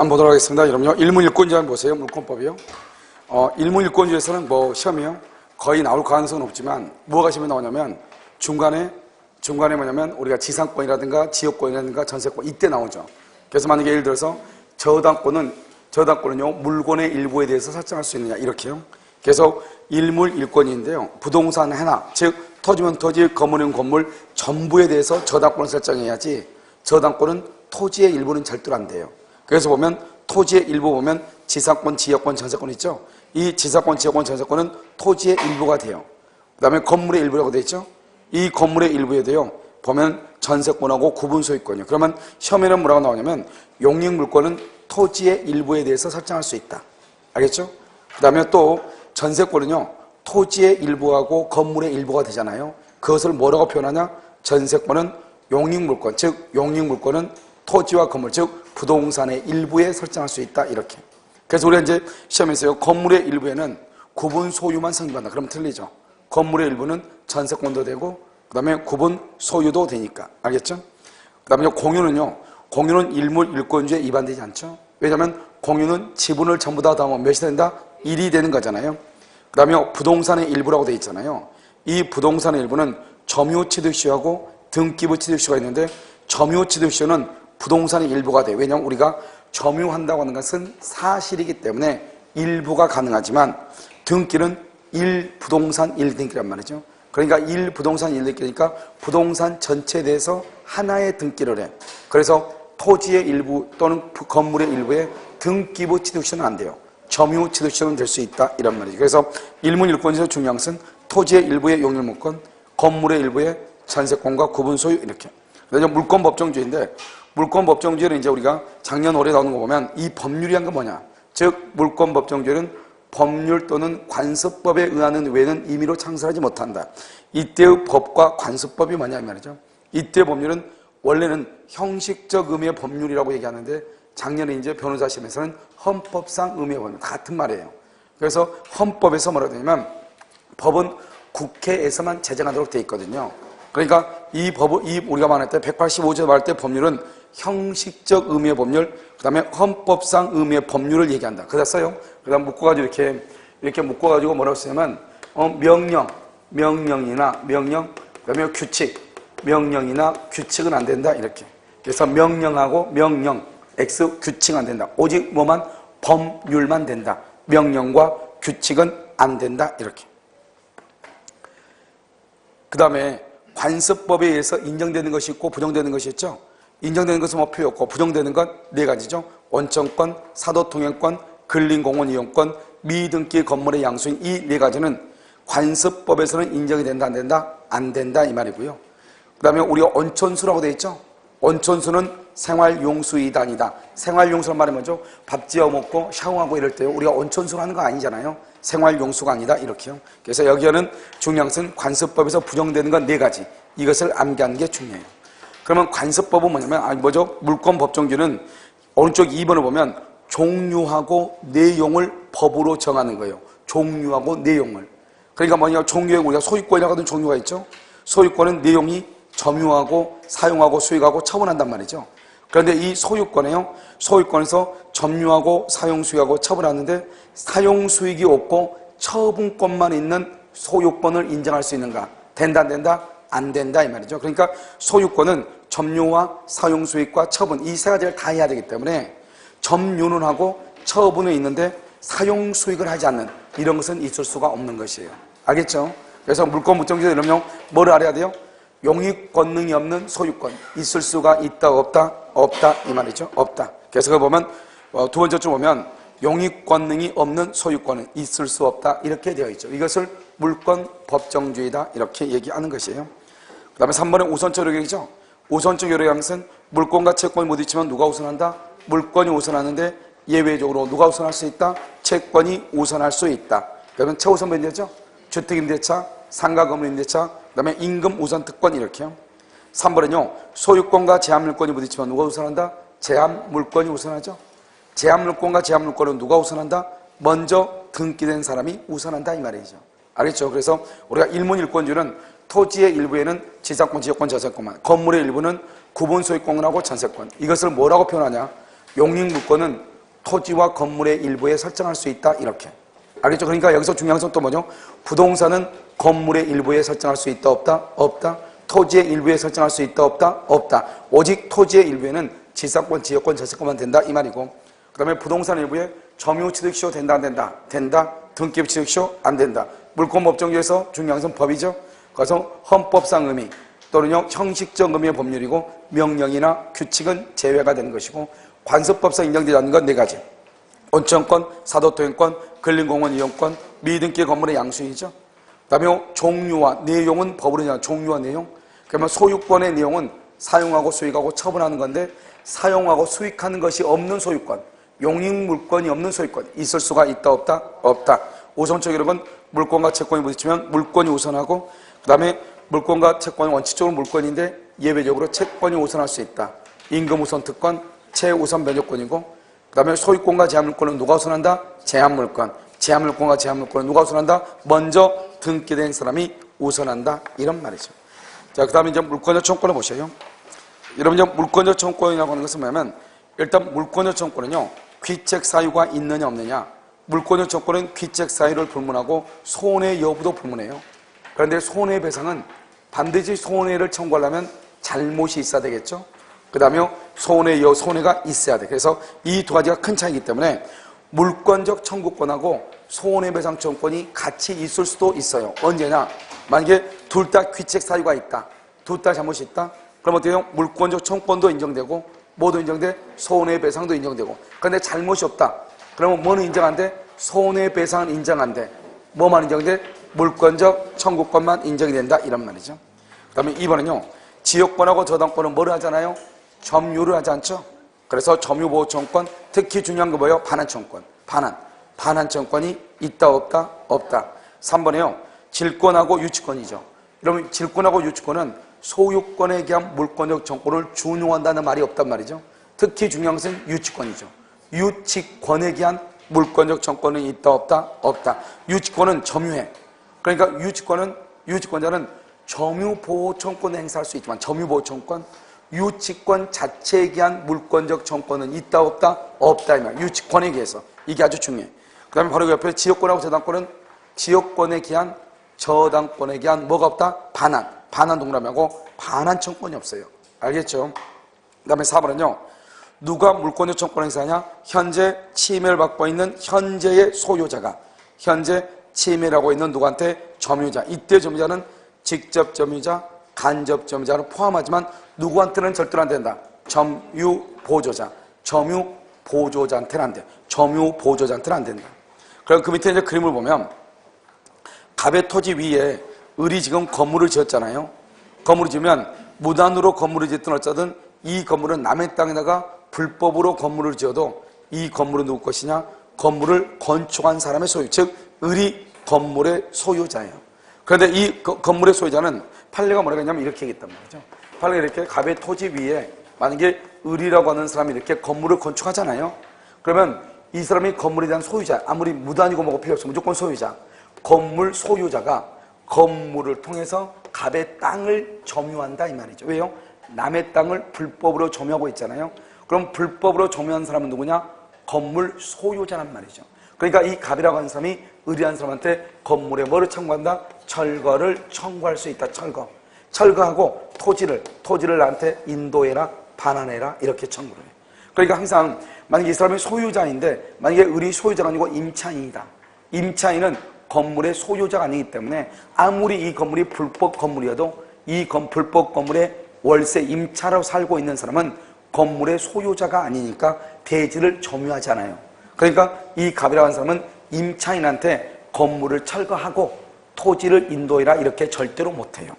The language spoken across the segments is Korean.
한번 보도록 하겠습니다. 여러분요, 일문일권주의 한번 보세요. 물권법이요. 일문일권주의에서는 시험이요. 거의 나올 가능성은 없지만, 뭐가 시험에 나오냐면, 중간에 뭐냐면, 우리가 지상권이라든가 지역권이라든가 전세권, 이때 나오죠. 그래서 만약에 예를 들어서, 저당권은요, 물권의 일부에 대해서 설정할 수 있느냐, 이렇게요. 그래서 일물일권인데요. 부동산 하나, 즉, 토지면 토지, 건물이면 건물, 전부에 대해서 저당권을 설정해야지, 저당권은 토지의 일부는 절대로 안 돼요. 그래서 보면 토지의 일부 보면 지상권, 지역권, 전세권 있죠. 이 지상권, 지역권, 전세권은 토지의 일부가 돼요. 그 다음에 건물의 일부라고 되어 있죠. 이 건물의 일부에도요 보면 전세권하고 구분소유권이요. 그러면 시험에는 뭐라고 나오냐면 용익물권은 토지의 일부에 대해서 설정할 수 있다. 알겠죠? 그 다음에 또 전세권은요 토지의 일부하고 건물의 일부가 되잖아요. 그것을 뭐라고 표현하냐? 전세권은 용익물권, 즉 용익물권은 토지와 건물, 즉 부동산의 일부에 설정할 수 있다. 이렇게. 그래서 우리가 이제 시험에서요 건물의 일부에는 구분 소유만 성립한다. 그럼 틀리죠. 건물의 일부는 전세권도 되고 그 다음에 구분 소유도 되니까. 알겠죠? 그 다음에 공유는 일물일권주의에 위반되지 않죠. 왜냐하면 공유는 지분을 전부 다 더하면 몇이 된다? 1이 되는 거잖아요. 그 다음에 부동산의 일부라고 되어 있잖아요. 이 부동산의 일부는 점유취득시효하고 등기부취득시효가 있는데 점유취득시효는 부동산의 일부가 돼요. 왜냐하면 우리가 점유한다고 하는 것은 사실이기 때문에 일부가 가능하지만 등기는 1부동산 1등기란 말이죠. 그러니까 1부동산 1등기니까 부동산 전체에 대해서 하나의 등기를 해. 그래서 토지의 일부 또는 건물의 일부에 등기부 취득시효는 안 돼요. 점유 취득시효는 될 수 있다. 이란 말이죠. 그래서 일문일권에서 중요한 것은 토지의 일부의 용익물권, 건물의 일부의 전세권과 구분 소유 이렇게. 그래서 물권법정주의인데 물권법정주의는 이제 우리가 작년 올해 나오는 거 보면 이 법률이란 건 뭐냐? 즉 물권법정주의는 법률 또는 관습법에 의하는 외에는 임의로 창설하지 못한다. 이때의 법과 관습법이 뭐냐 이 말이죠. 이때 법률은 원래는 형식적 의미의 법률이라고 얘기하는데 작년에 이제 변호사 시험에서는 헌법상 의미의 법률 같은 말이에요. 그래서 헌법에서 뭐라고 되냐면 법은 국회에서만 제정하도록 되어 있거든요. 그러니까 우리가 말할 때 185조 말할 때 법률은 형식적 의미의 법률, 그 다음에 헌법상 의미의 법률을 얘기한다. 그다 써요. 그 다음 묶어가지고 이렇게 묶어가지고 뭐라고 쓰냐면, 명령이나 그 다음에 규칙, 명령이나 규칙은 안 된다. 이렇게. 그래서 명령하고 명령, X, 규칙 안 된다. 오직 뭐만? 법률만 된다. 명령과 규칙은 안 된다. 이렇게. 그 다음에 관습법에 의해서 인정되는 것이 있고 부정되는 것이 있죠. 인정되는 것은 뭐 표였고 부정되는 건 네 가지죠. 원청권, 사도통행권, 근린공원 이용권, 미등기 건물의 양수인 이 네 가지는 관습법에서는 인정이 된다 안 된다? 안 된다 이 말이고요. 그 다음에 우리가 온천수라고 되어 있죠. 온천수는 생활용수이단이다. 생활용수란 말이 뭐죠? 밥 지어 먹고 샤워하고 이럴 때요 우리가 온천수로 하는 거 아니잖아요. 생활용수가 아니다 이렇게요. 그래서 여기에는 중요한 것은 관습법에서 부정되는 건 네 가지. 이것을 암기하는 게 중요해요. 그러면 관습법은 뭐냐면 물권법정주의는 오른쪽 2번을 보면 종류하고 내용을 법으로 정하는 거예요. 종류하고 내용을. 그러니까 뭐냐 종류에 우리가 소유권이라고 하는 종류가 있죠. 소유권은 내용이 점유하고 사용하고 수익하고 처분한단 말이죠. 그런데 이 소유권에서 점유하고 사용 수익하고 처분하는데 사용 수익이 없고 처분권만 있는 소유권을 인정할 수 있는가? 된다 안 된다? 안 된다 이 말이죠. 그러니까 소유권은 점유와 사용 수익과 처분 이 세 가지를 다 해야 되기 때문에 점유는 하고 처분은 있는데 사용 수익을 하지 않는 이런 것은 있을 수가 없는 것이에요. 알겠죠? 그래서 물권법정주의 이러면 뭐를 알아야 돼요? 용익 권능이 없는 소유권 있을 수가 있다 없다? 없다 이 말이죠. 없다. 그래서 그걸 보면 두 번째 줄 보면 용익 권능이 없는 소유권은 있을 수 없다 이렇게 되어 있죠. 이것을 물권법정주의다 이렇게 얘기하는 것이에요. 그 다음에 3번은 우선적 요격이죠. 우선적 요격의 것은 물권과 채권이 못 있지만 누가 우선한다? 물권이 우선하는데 예외적으로 누가 우선할 수 있다? 채권이 우선할 수 있다. 그러면 최우선 변제죠. 주택임대차, 상가건물임대차, 그 다음에 임금 우선 특권 이렇게요. 3번은요. 소유권과 제한물권이 못 있지만 누가 우선한다? 제한물권이 우선하죠. 제한물권과 제한물권은 누가 우선한다? 먼저 등기된 사람이 우선한다 이 말이죠. 알겠죠? 그래서 우리가 일문일권주의는 토지의 일부에는 지상권, 지역권, 전세권만, 건물의 일부는 구분소유권하고 전세권. 이것을 뭐라고 표현하냐? 용익물권은 토지와 건물의 일부에 설정할 수 있다. 이렇게. 알겠죠? 그러니까 여기서 중요한 것은 또 뭐죠? 부동산은 건물의 일부에 설정할 수 있다. 없다? 없다. 토지의 일부에 설정할 수 있다. 없다? 없다. 오직 토지의 일부에는 지상권, 지역권, 저세권만 된다. 이 말이고, 그 다음에 부동산 일부에 점유취득시효 된다. 안 된다? 된다. 등기부취득시효 안 된다. 물권법정주에서 중요한 것은 법이죠. 그래서 헌법상 의미 또는 형식적 의미의 법률이고, 명령이나 규칙은 제외가 되는 것이고, 관습법상 인정되지 않는 건 네 가지. 온천권, 사도토행권, 근린공원 이용권, 미등기 건물의 양수이죠. 그 다음에 종류와 내용은 법으로 정한 종류와 내용. 그러면 소유권의 내용은 사용하고 수익하고 처분하는 건데, 사용하고 수익하는 것이 없는 소유권, 용익물권이 없는 소유권 있을 수가 있다. 없다? 없다. 우선적 이름은 물권과 채권이 부딪히면 물권이 우선하고, 그 다음에 물권과 채권이 원칙적으로 물권인데 예외적으로 채권이 우선할 수 있다. 임금 우선 특권, 최우선 변조권이고, 그 다음에 소유권과 제한물권은 누가 우선한다? 제한물권. 제한물권과 제한물권은 누가 우선한다? 먼저 등기된 사람이 우선한다. 이런 말이죠. 자, 그 다음에 이제 물권적 청구권을 보셔요. 여러분, 이제 물권적 청구권이라고 하는 것은 뭐냐면, 일단 물권적 청구권은요, 귀책 사유가 있느냐 없느냐. 물권적 청구권은 귀책 사유를 불문하고 손해 여부도 불문해요. 그런데 손해배상은 반드시 손해를 청구하려면 잘못이 있어야 되겠죠. 그 다음에 손해가 있어야 돼. 그래서 이 두 가지가 큰 차이이기 때문에 물권적 청구권하고 손해배상 청구권이 같이 있을 수도 있어요. 언제냐? 만약에 둘 다 귀책 사유가 있다. 둘 다 잘못이 있다. 그럼 어떻게 해요? 물권적 청구권도 인정되고 뭐도 인정돼? 손해배상도 인정되고. 그런데 잘못이 없다. 그러면 뭐는 인정 안 돼? 손해배상은 인정 안 돼. 뭐만 인정돼? 물권적 청구권만 인정이 된다. 이런 말이죠. 그 다음에 2번은요. 지역권하고 저당권은 뭐를 하잖아요? 점유를 하지 않죠? 그래서 점유보호청권, 특히 중요한 거 뭐예요? 반환청권. 반환청권이 있다. 없다? 없다. 3번에요. 질권하고 유치권이죠. 여러분, 질권하고 유치권은 소유권에 대한 물권적 청구를 준용한다는 말이 없단 말이죠. 특히 중요한 것은 유치권이죠. 유치권에 대한 물권적 청구는 있다. 없다? 없다. 유치권은 점유해. 그러니까 유치권자는 점유보호청권을 행사할 수 있지만 점유보호청권, 유치권 자체에 대한 물권적 청구는 있다. 없다? 없다. 이 말. 유치권에 의해서. 이게 아주 중요해. 그 다음에 바로 옆에 지역권하고 저당권은 지역권에 대한 저당권에 대한 뭐가 없다? 반환 동그라미하고 반환 청구권이 없어요. 알겠죠? 그 다음에 4번은요. 누가 물권적 청구권을 행사하냐? 현재 침해를 받고 있는 현재의 소유자가 현재 침해를 하고 있는 누구한테? 점유자. 이때 점유자는 직접 점유자, 간접 점유자를 포함하지만 누구한테는 절대로 안 된다. 점유보조자. 점유보조자한테는 안 돼. 점유보조자한테는 안 된다. 그럼 그 밑에 이제 그림을 보면 갑의 토지 위에 을이 지금 건물을 지었잖아요. 건물을 지으면 무단으로 건물을 짓든 어쩌든 이 건물은 남의 땅에다가 불법으로 건물을 지어도 이 건물은 누구 것이냐? 건물을 건축한 사람의 소유, 즉 을이 건물의 소유자예요. 그런데 이 건물의 소유자는 판례가 뭐라고 했냐면 이렇게 얘기했단 말이죠. 판례가 이렇게 갑의 토지 위에 만약에 을이라고 하는 사람이 이렇게 건물을 건축하잖아요. 그러면 이 사람이 건물에 대한 소유자, 아무리 무단이고 뭐고 필요 없어 무조건 소유자. 건물 소유자가 건물을 통해서 갑의 땅을 점유한다 이 말이죠. 왜요? 남의 땅을 불법으로 점유하고 있잖아요. 그럼 불법으로 점유한 사람은 누구냐? 건물 소유자란 말이죠. 그러니까 이 갑이라고 하는 사람이 을이라는 사람한테 건물에 뭐를 청구한다? 철거를 청구할 수 있다. 철거하고 토지를 나한테 인도해라, 반환해라 이렇게 청구를 해요. 그러니까 항상 만약에 이 사람이 소유자인데 만약에 을이 소유자가 아니고 임차인이다. 임차인은 건물의 소유자가 아니기 때문에 아무리 이 건물이 불법 건물이어도 이 불법 건물에 월세 임차로 살고 있는 사람은 건물의 소유자가 아니니까 대지를 점유하지 않아요. 그러니까 이 갑이라고 하는 사람은 임차인한테 건물을 철거하고 토지를 인도해라 이렇게 절대로 못해요.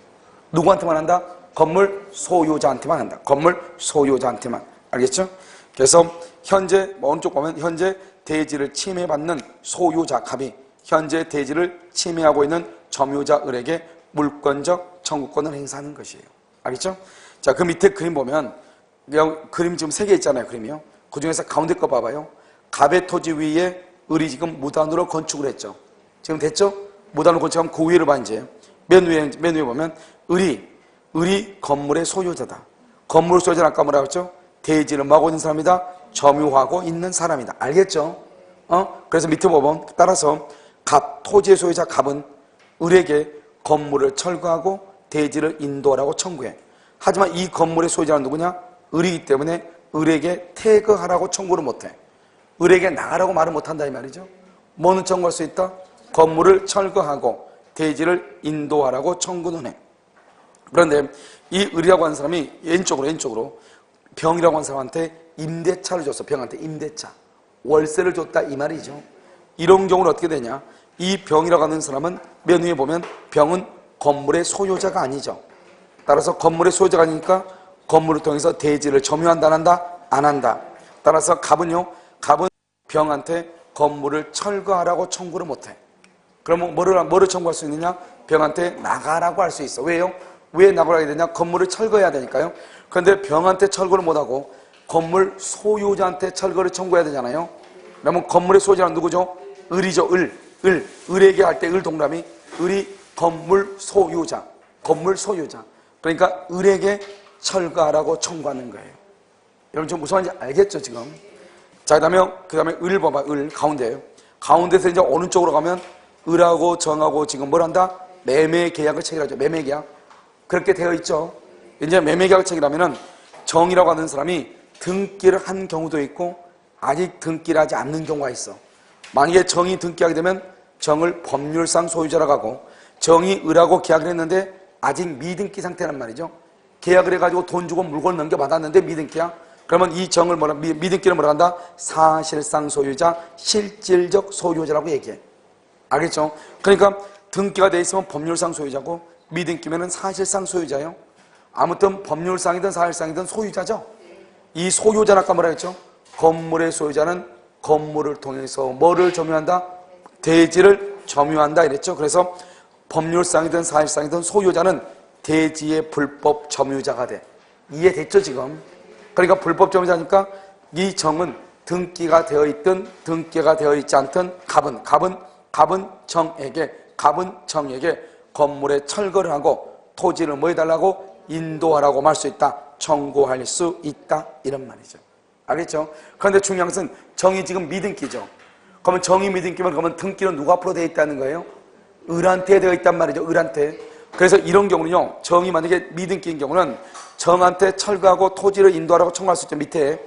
누구한테만 한다? 건물 소유자한테만 한다. 건물 소유자한테만. 알겠죠? 그래서 현재 오른쪽 보면 현재 대지를 침해받는 소유자 갑이 현재 대지를 침해하고 있는 점유자 을에게 물권적 청구권을 행사하는 것이에요. 알겠죠? 자, 그 밑에 그림 보면 그림 지금 3개 있잖아요. 그림이요. 그 중에서 가운데 거 봐봐요. 갑의 토지 위에 을이 지금 무단으로 건축을 했죠. 지금 됐죠? 무단으로 건축하면 그 위를 봐 이제. 맨 위에 보면 을이 건물의 소유자다. 건물 소유자는 아까 뭐라고 했죠? 대지를 막고 있는 사람이다. 점유하고 있는 사람이다. 알겠죠? 그래서 밑에 보면 따라서 토지의 소유자 갑은 을에게 건물을 철거하고 대지를 인도하라고 청구해. 하지만 이 건물의 소유자는 누구냐? 을이기 때문에 을에게 퇴거하라고 청구를 못해. 을에게 나가라고 말을 못한다 이 말이죠. 뭐는 청구할 수 있다? 건물을 철거하고 대지를 인도하라고 청구는 해. 그런데 이 을이라고 하는 사람이 왼쪽으로 병이라고 하는 사람한테 임대차를 줬어. 병한테 임대차, 월세를 줬다 이 말이죠. 이런 경우는 어떻게 되냐? 이 병이라고 하는 사람은 맨 위에 보면 병은 건물의 소유자가 아니죠. 따라서 건물의 소유자가 아니니까 건물을 통해서 대지를 점유한다 안 한다? 안 한다. 따라서 갑은 병한테 건물을 철거하라고 청구를 못해. 그러면 뭐를 청구할 수 있느냐? 병한테 나가라고 할 수 있어. 왜요? 왜 나가라고 해야 되냐? 건물을 철거해야 되니까요. 그런데 병한테 철거를 못하고 건물 소유자한테 철거를 청구해야 되잖아요. 그러면 건물의 소유자는 누구죠? 을이죠. 을에게 할 때 을 동그라미, 을이 건물 소유자. 그러니까 을에게 철거하라고 청구하는 거예요. 여러분 좀 무슨 말인지 알겠죠 지금? 자, 그 다음에 을 봐봐. 을 가운데요. 가운데서 이제 오른쪽으로 가면 을하고 정하고 지금 뭘 한다? 매매 계약을 체결하죠. 매매 계약. 그렇게 되어 있죠. 이제 매매 계약을 체결하면은 정이라고 하는 사람이 등기를 한 경우도 있고 아직 등기를 하지 않는 경우가 있어. 만약에 정이 등기하게 되면 정을 법률상 소유자라고 하고, 정이 을하고 계약을 했는데 아직 미등기 상태란 말이죠. 계약을 해가지고 돈 주고 물건 넘겨받았는데 미등기야. 그러면 이 정을 미등기를 뭐라 한다? 사실상 소유자, 실질적 소유자라고 얘기해. 알겠죠? 그러니까 등기가 돼 있으면 법률상 소유자고 미등기면은 사실상 소유자예요. 아무튼 법률상이든 사실상이든 소유자죠. 이 소유자는 아까 뭐라 했죠? 건물의 소유자는 건물을 통해서 뭐를 점유한다? 대지를 점유한다 이랬죠. 그래서 법률상이든 사실상이든 소유자는 대지의 불법 점유자가 돼. 이해됐죠 지금? 그러니까 불법 점유자니까 이 정은 등기가 되어 있든 등기가 되어 있지 않든 갑은 정에게 건물에 철거를 하고 토지를 뭐 해달라고? 인도하라고 말 수 있다. 청구할 수 있다. 이런 말이죠. 알겠죠? 그런데 중요한 것은 정이 지금 미등기죠. 그러면 정이 미등기면 그러면 등기는 누구 앞으로 되어 있다는 거예요? 을한테 되어 있단 말이죠. 을한테. 그래서 이런 경우는요. 정이 만약에 미등기인 경우는 정한테 철거하고 토지를 인도하라고 청구할 수 있죠. 밑에.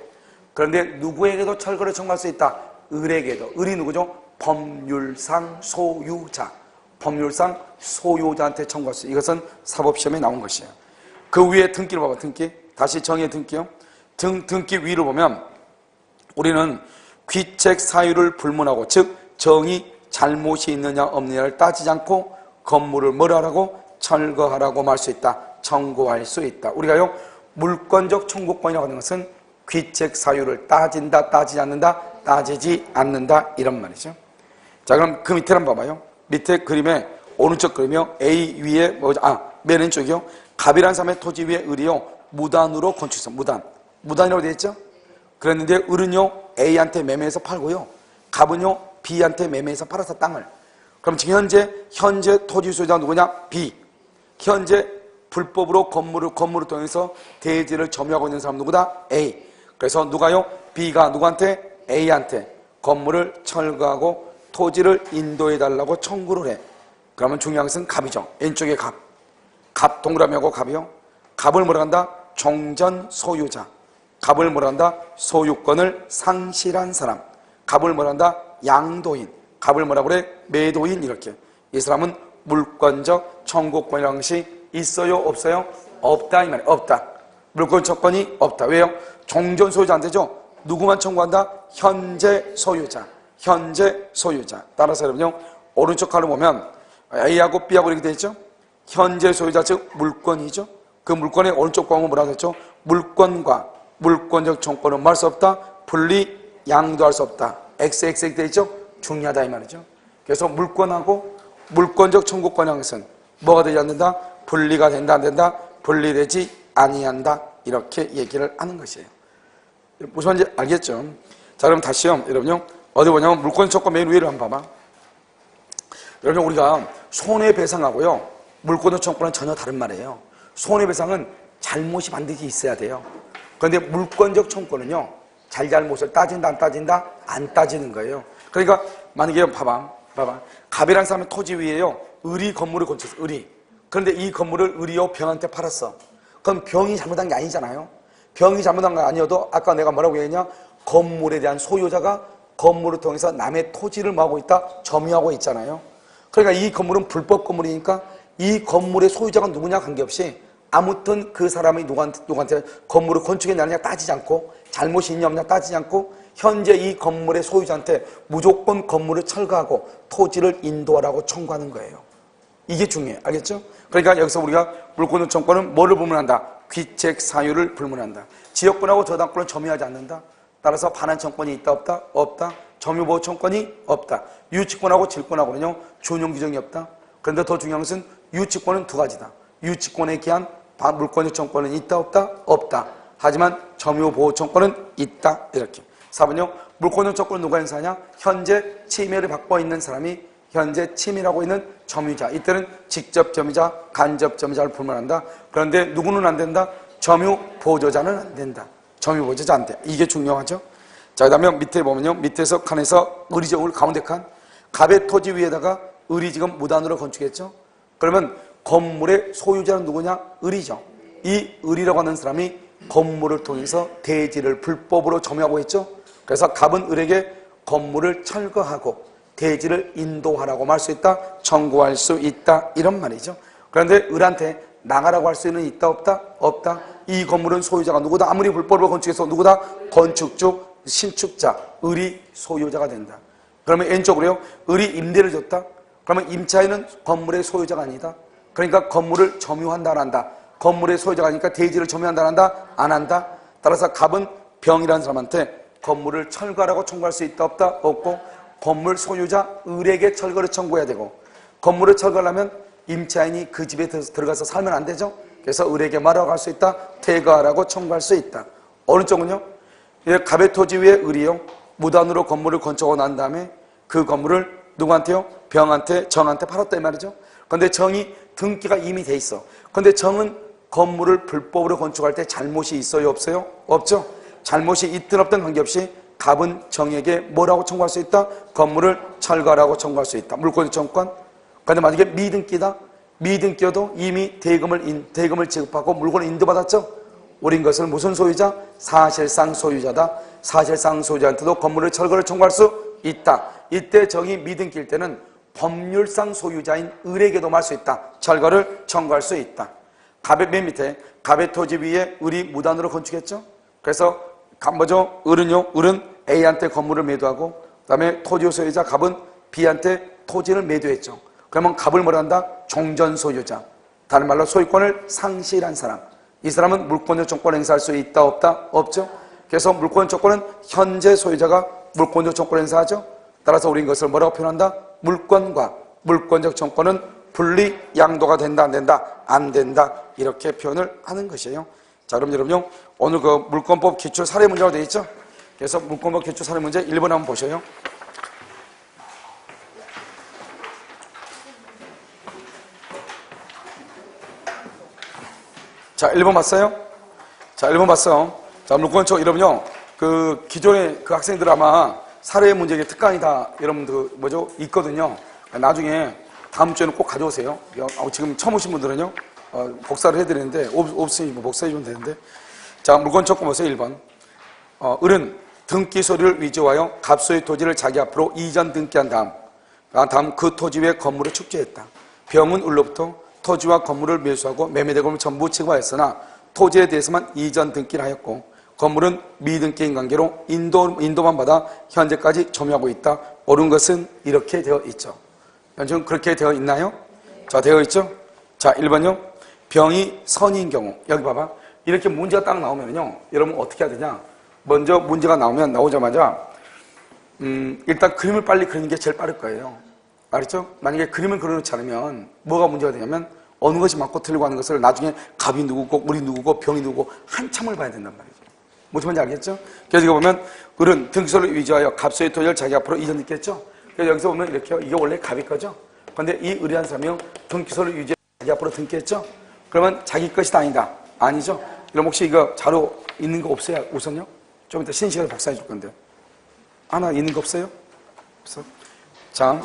그런데 누구에게도 철거를 청구할 수 있다. 을에게도. 을이 누구죠? 법률상 소유자. 법률상 소유자한테 청구할 수 있어요. 이것은 사법시험에 나온 것이에요. 그 위에 등기를 봐봐. 등기. 다시 정의 등기요. 등기 위를 보면 우리는 귀책 사유를 불문하고, 즉 정이 잘못이 있느냐 없느냐를 따지지 않고 건물을 뭐라 하라고? 철거하라고 말 수 있다. 청구할 수 있다. 우리가요 물권적 청구권이라고 하는 것은 귀책 사유를 따진다, 따지지 않는다, 따지지 않는다 이런 말이죠. 자, 그럼 그 밑에 한번 봐봐요. 밑에 그림에 오른쪽 그림이요. A 위에 뭐죠? 맨 왼쪽이요. 갑이라는 사람의 토지 위에 을이요 무단으로 건축했어. 무단이라고 되어 있죠? 그랬는데 을은요 A한테 매매해서 팔고요. 갑은요 B한테 매매해서 팔아서 땅을. 그럼 지금 현재 토지 소유자가 누구냐? B. 현재 불법으로 건물을 통해서 대지를 점유하고 있는 사람 누구다? A. 그래서 누가요? B가 누구한테? A한테 건물을 철거하고 토지를 인도해달라고 청구를 해. 그러면 중요한 것은 갑이죠. 왼쪽에 갑. 갑 동그라미하고 갑이요. 갑을 뭐라 한다? 종전 소유자. 갑을 뭐라 한다? 소유권을 상실한 사람. 갑을 뭐라 한다? 양도인. 갑을 뭐라 그래? 매도인. 이렇게. 이 사람은 물권적 청구권이라는 것이 있어요? 없어요? 없다 이 말이에요. 없다. 물권 청구권이 없다. 왜요? 종전 소유자 안 되죠? 누구만 청구한다? 현재 소유자. 현재 소유자. 따라서 여러분요 오른쪽 칼로 보면 A하고 B하고 이렇게 되어 있죠? 현재 소유자 즉 물권이죠. 그 물권의 오른쪽 광은 뭐라고 했죠? 물권과 물권적 청구권은 말 수 없다. 분리 양도할 수 없다. XX 되어 있죠? 중요하다 이 말이죠. 그래서 물권하고 물권적 청구권이라는 것은 뭐가 되지 않는다? 분리가 된다 안 된다? 분리되지 아니한다. 이렇게 얘기를 하는 것이에요. 무슨 말인지 알겠죠? 자, 그럼 다시요. 여러분요. 어디 보냐면 물권 청구권 맨 위를 한번 봐봐. 여러분 우리가 손해배상하고요. 물권적 청구권은 전혀 다른 말이에요. 손해배상은 잘못이 반드시 있어야 돼요. 그런데 물권적 청구권은요. 잘잘못을 따진다 안 따진다? 안 따지는 거예요. 그러니까 만약에 봐봐. 갑이라는 사람은 토지 위에요 을이 건물을 건축했어. 을이. 그런데 이 건물을 을이요 병한테 팔았어. 그럼 병이 잘못한 게 아니잖아요. 병이 잘못한 거 아니어도 아까 내가 뭐라고 했냐? 건물에 대한 소유자가 건물을 통해서 남의 토지를 뭐하고 있다? 점유하고 있잖아요. 그러니까 이 건물은 불법 건물이니까 이 건물의 소유자가 누구냐 관계없이 아무튼 그 사람이 누구한테 건물을 건축했느냐 따지지 않고 잘못이 있냐 없냐 따지지 않고 현재 이 건물의 소유자한테 무조건 건물을 철거하고 토지를 인도하라고 청구하는 거예요. 이게 중요해요. 알겠죠? 그러니까 여기서 우리가 물권요청권은 뭐를 불문한다? 귀책 사유를 불문한다. 지역권하고 저당권을 점유하지 않는다. 따라서 반환청권이 있다 없다? 없다. 점유보호청권이 없다. 유치권하고 질권하고는요 준용 규정이 없다. 그런데 더 중요한 것은 유치권은 두 가지다. 유치권에 기한 물권요청권은 있다 없다? 없다. 하지만 점유보호청권은 있다. 이렇게. 4번요. 물권요청권은 누가 행사하냐? 현재 침해를 받고 있는 사람이 현재 침해하고 있는 점유자. 이때는 직접 점유자, 간접 점유자를 불문한다. 그런데 누구는 안 된다? 점유보조자는 안 된다. 점유보조자 안 돼. 이게 중요하죠. 자, 그 다음에 밑에 보면요. 밑에서 칸에서 을이죠. 을 가운데 칸. 갑의 토지 위에다가 을이 지금 무단으로 건축했죠. 그러면 건물의 소유자는 누구냐? 을이죠. 이 을이라고 하는 사람이 건물을 통해서 대지를 불법으로 점유하고 있죠. 그래서 갑은 을에게 건물을 철거하고 대지를 인도하라고 말 수 있다, 청구할 수 있다 이런 말이죠. 그런데 을한테 나가라고 할 수는 있다 없다? 없다. 이 건물은 소유자가 누구다? 아무리 불법으로 건축해서 누구다? 건축주, 신축자, 을이 소유자가 된다. 그러면 왼쪽으로요. 을이 임대를 줬다. 그러면 임차인은 건물의 소유자가 아니다. 그러니까 건물을 점유한다 안 한다. 건물의 소유자가 아니니까 대지를 점유한다 안 한다? 안 한다. 따라서 갑은 병이라는 사람한테 건물을 철거하라고 청구할 수 있다 없다? 없고 건물 소유자 을에게 철거를 청구해야 되고 건물을 철거하려면 임차인이 그 집에 들어가서 살면 안 되죠. 그래서 을에게 말하고 할 수 있다. 퇴거하라고 청구할 수 있다. 어느 쪽은요? 갑의 토지 위에 을이요. 무단으로 건물을 건축하고 난 다음에 그 건물을 누구한테요? 병한테, 정한테 팔았다 이 말이죠. 그런데 정이 등기가 이미 돼 있어. 그런데 정은 건물을 불법으로 건축할 때 잘못이 있어요? 없어요? 없죠. 잘못이 있든 없든 관계없이 갑은 정에게 뭐라고 청구할 수 있다? 건물을 철거하라고 청구할 수 있다. 물권요청권. 그런데 만약에 미등기다? 미등기여도 이미 대금을 지급하고 물건을 인도받았죠? 우린 것은 무슨 소유자? 사실상 소유자다. 사실상 소유자한테도 건물을 철거를 청구할 수 있다. 이때 정이 미등기일 때는 법률상 소유자인 을에게도 말 수 있다. 철거를 청구할 수 있다. 갑의 맨 밑에 갑의 토지 위에 을이 무단으로 건축했죠? 그래서 뭐죠? 을은요? 을은 A한테 건물을 매도하고 그 다음에 토지 소유자 갑은 B한테 토지를 매도했죠. 그러면 갑을 뭐라 한다? 종전 소유자. 다른 말로 소유권을 상실한 사람. 이 사람은 물권요청권 행사할 수 있다 없다? 없죠. 그래서 물권요청권은 현재 소유자가 물권요청권 행사하죠. 따라서 우리는 이것을 뭐라고 표현한다? 물권과 물권적 청권은 분리 양도가 된다 안 된다? 안 된다. 이렇게 표현을 하는 것이에요. 자, 그럼 여러분요. 오늘 그 물권법 기출 사례 문제로 되어 있죠? 그래서 물권법 기출 사례 문제 1번 한번 보셔요. 자, 1번 봤어요? 자, 1번 봤어요. 자, 물권청 여러분요. 그 기존에 그 학생들 아마 사례 문제에 특강이다 여러분들 뭐죠? 있거든요. 나중에 다음 주에는 꼭 가져오세요. 지금 처음 오신 분들은요. 복사를 해드리는데 없으니 뭐 복사해주면 되는데. 자, 물권청권 보세요. 1번. 을은 등기 서류를 위조하여 갑소의 토지를 자기 앞으로 이전 등기한 다음 그 토지 위에 건물을 축제했다. 병은 을로부터 토지와 건물을 매수하고 매매대금을 전부 지급하였으나 토지에 대해서만 이전 등기를 하였고 건물은 미등기인 관계로 인도만 받아 현재까지 점유하고 있다. 옳은 것은 이렇게 되어 있죠. 지금 그렇게 되어 있나요? 자, 되어 있죠? 자, 1번요. 병이 선인 경우. 여기 봐봐. 이렇게 문제가 딱 나오면요. 여러분 어떻게 해야 되냐? 먼저 문제가 나오자마자 일단 그림을 빨리 그리는 게 제일 빠를 거예요. 알았죠? 만약에 그림을 그려놓지 않으면 뭐가 문제가 되냐면 어느 것이 맞고 틀리고 하는 것을 나중에 갑이 누구고 을이 누구고 병이 누구고 한참을 봐야 된단 말이죠. 무슨 말인지 알겠죠? 그래서 이거 보면 을은 등기소를 위조하여 갑소의 토지를 자기 앞으로 이전 등기했죠? 그래서 여기서 보면 이렇게요. 이게 원래 갑이 거죠? 그런데 이 을이라는 사람이 등기소를 위조해 자기 앞으로 등기했죠? 그러면 자기 것이 아니다. 아니죠? 그럼 혹시 이거 자료 있는 거 없어요? 우선요? 좀 이따 쉬는 시간에 복사해 줄 건데. 하나 있는 거 없어요? 없어? 자.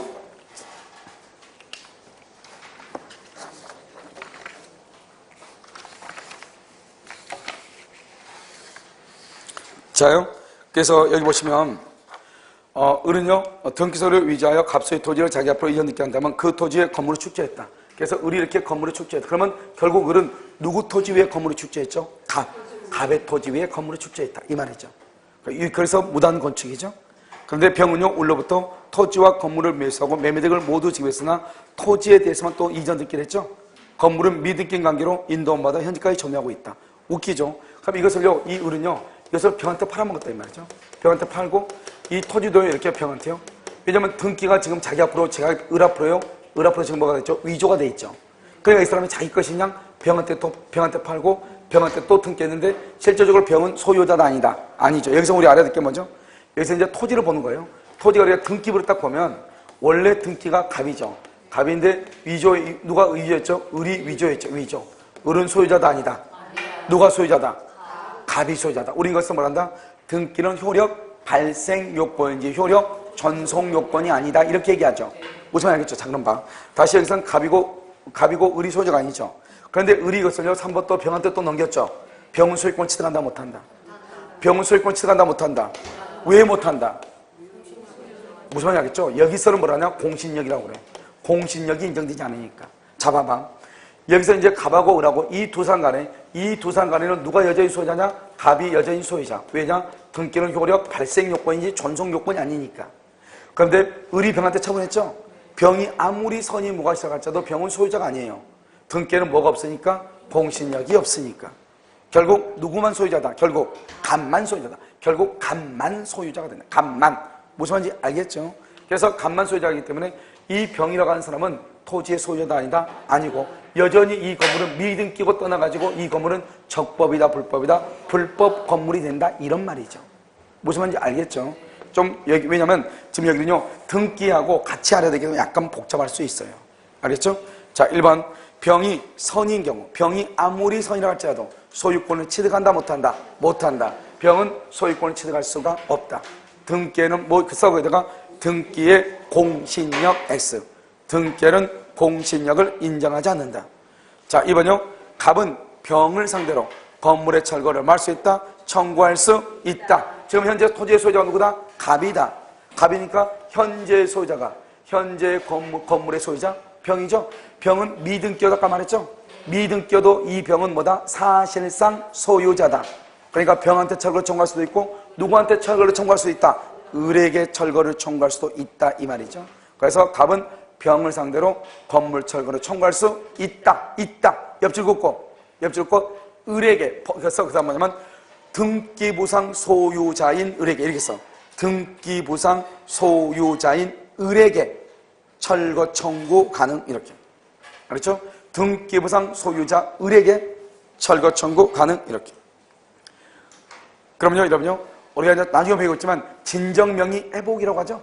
자요. 그래서 여기 보시면, 을은요, 등기소를 위조하여 갑소의 토지를 자기 앞으로 이전짓게 한다면 그 토지에 건물을 축제했다. 그래서 을이 이렇게 건물을 축제했다. 그러면 결국 을은 누구 토지 위에 건물을 축제했죠? 갑의 토지 위에 건물을 축제했다. 이 말이죠. 그래서 무단 건축이죠. 그런데 병은요, 을로부터 토지와 건물을 매수하고 매매득을 모두 지급했으나 토지에 대해서만 또 이전듣기를 했죠. 건물은 미등기 관계로 인도받아 현재까지 점유하고 있다. 웃기죠. 그럼 이것을요, 이 을은요, 이것을 병한테 팔아먹었다 이 말이죠. 병한테 팔고 이 토지도 이렇게 병한테요. 왜냐면 등기가 지금 자기 앞으로, 제가 을 앞으로요, 을 앞으로 지금 뭐가 됐죠? 위조가 돼 있죠. 그러니까 이 사람이 자기 것이냐 병한테 팔고 병한테 또 등기했는데 실질적으로 병은 소유자도 아니다. 아니죠. 여기서 우리 알아야 될 게 뭐죠? 여기서 이제 토지를 보는 거예요. 토지가 우리가 등기부를 딱 보면 원래 등기가 갑이죠. 갑인데 누가 위조했죠? 을이 위조했죠. 위조. 을은 소유자도 아니다. 누가 소유자다? 갑이 소유자다. 우리 이것을 뭐란다? 등기는 효력 발생 요건인지 효력 전송 요건이 아니다. 이렇게 얘기하죠. 무슨 말 알겠죠? 자, 그럼 봐. 다시 여기서는 갑이고 을이 소유자가 아니죠. 그런데 을이 이것을요, 3번 또 병한테 또 넘겼죠. 병은 소유권 취득한다 못한다. 병은 소유권 취득한다 못한다. 왜 못한다? 무슨 말인지 알겠죠? 여기서는 뭐라냐? 공신력이라고 그래. 공신력이 인정되지 않으니까. 자, 봐봐. 여기서 이제 갑하고 을하고 이 두 사람 간에는 누가 여전히 소유자냐? 갑이 여전히 소유자. 왜냐? 등기는 효력 발생 요건인지 전송 요건이 아니니까. 그런데 을이 병한테 처분했죠? 병이 아무리 선이 뭐가 시작할지라도 병은 소유자가 아니에요. 등기에는 뭐가 없으니까? 공신력이 없으니까. 결국 누구만 소유자다? 결국 갑만 소유자다. 결국 갑만 소유자가 된다. 갑만. 무슨 말인지 알겠죠? 그래서 갑만 소유자이기 때문에 이 병이라고 하는 사람은 토지의 소유자도 아니다? 아니고 여전히 이 건물은 미등기고 떠나가지고 이 건물은 적법이다 불법이다? 불법 건물이 된다 이런 말이죠. 무슨 말인지 알겠죠? 좀 여기 왜냐면 지금 여기는요 등기하고 같이 알아야 되기 때문에 약간 복잡할 수 있어요. 알겠죠? 자 1번 병이 선인 경우 병이 아무리 선이라 할지라도 소유권을 취득한다 못한다? 못한다. 병은 소유권을 취득할 수가 없다. 등기에는 뭐 써거기다가 등기의 공신력 X 등기에는 공신력을 인정하지 않는다. 자 2번요 갑은 병을 상대로 건물의 철거를 말 수 있다? 청구할 수 있다. 지금 현재 토지의 소유자가 누구다? 갑이다. 갑이니까 현재 소유자가 현재 건물의 소유자 병이죠. 병은 미등기여도 아까 말했죠. 미등기여도 이 병은 뭐다? 사실상 소유자다. 그러니까 병한테 철거를 청구할 수도 있고 누구한테 철거를 청구할 수 있다? 을에게 철거를 청구할 수도 있다 이 말이죠. 그래서 갑은 병을 상대로 건물 철거를 청구할 수 있다. 옆줄 긋고 을에게. 그래서 그 다음 뭐냐면 등기부상 소유자인 을에게 이렇게 써. 등기부상 소유자인 을에게 철거 청구 가능 이렇게. 그렇죠? 등기부상 소유자 을에게 철거 청구 가능 이렇게. 그럼요 우리가 이제 나중에 배우겠지만 진정명의 회복이라고 하죠.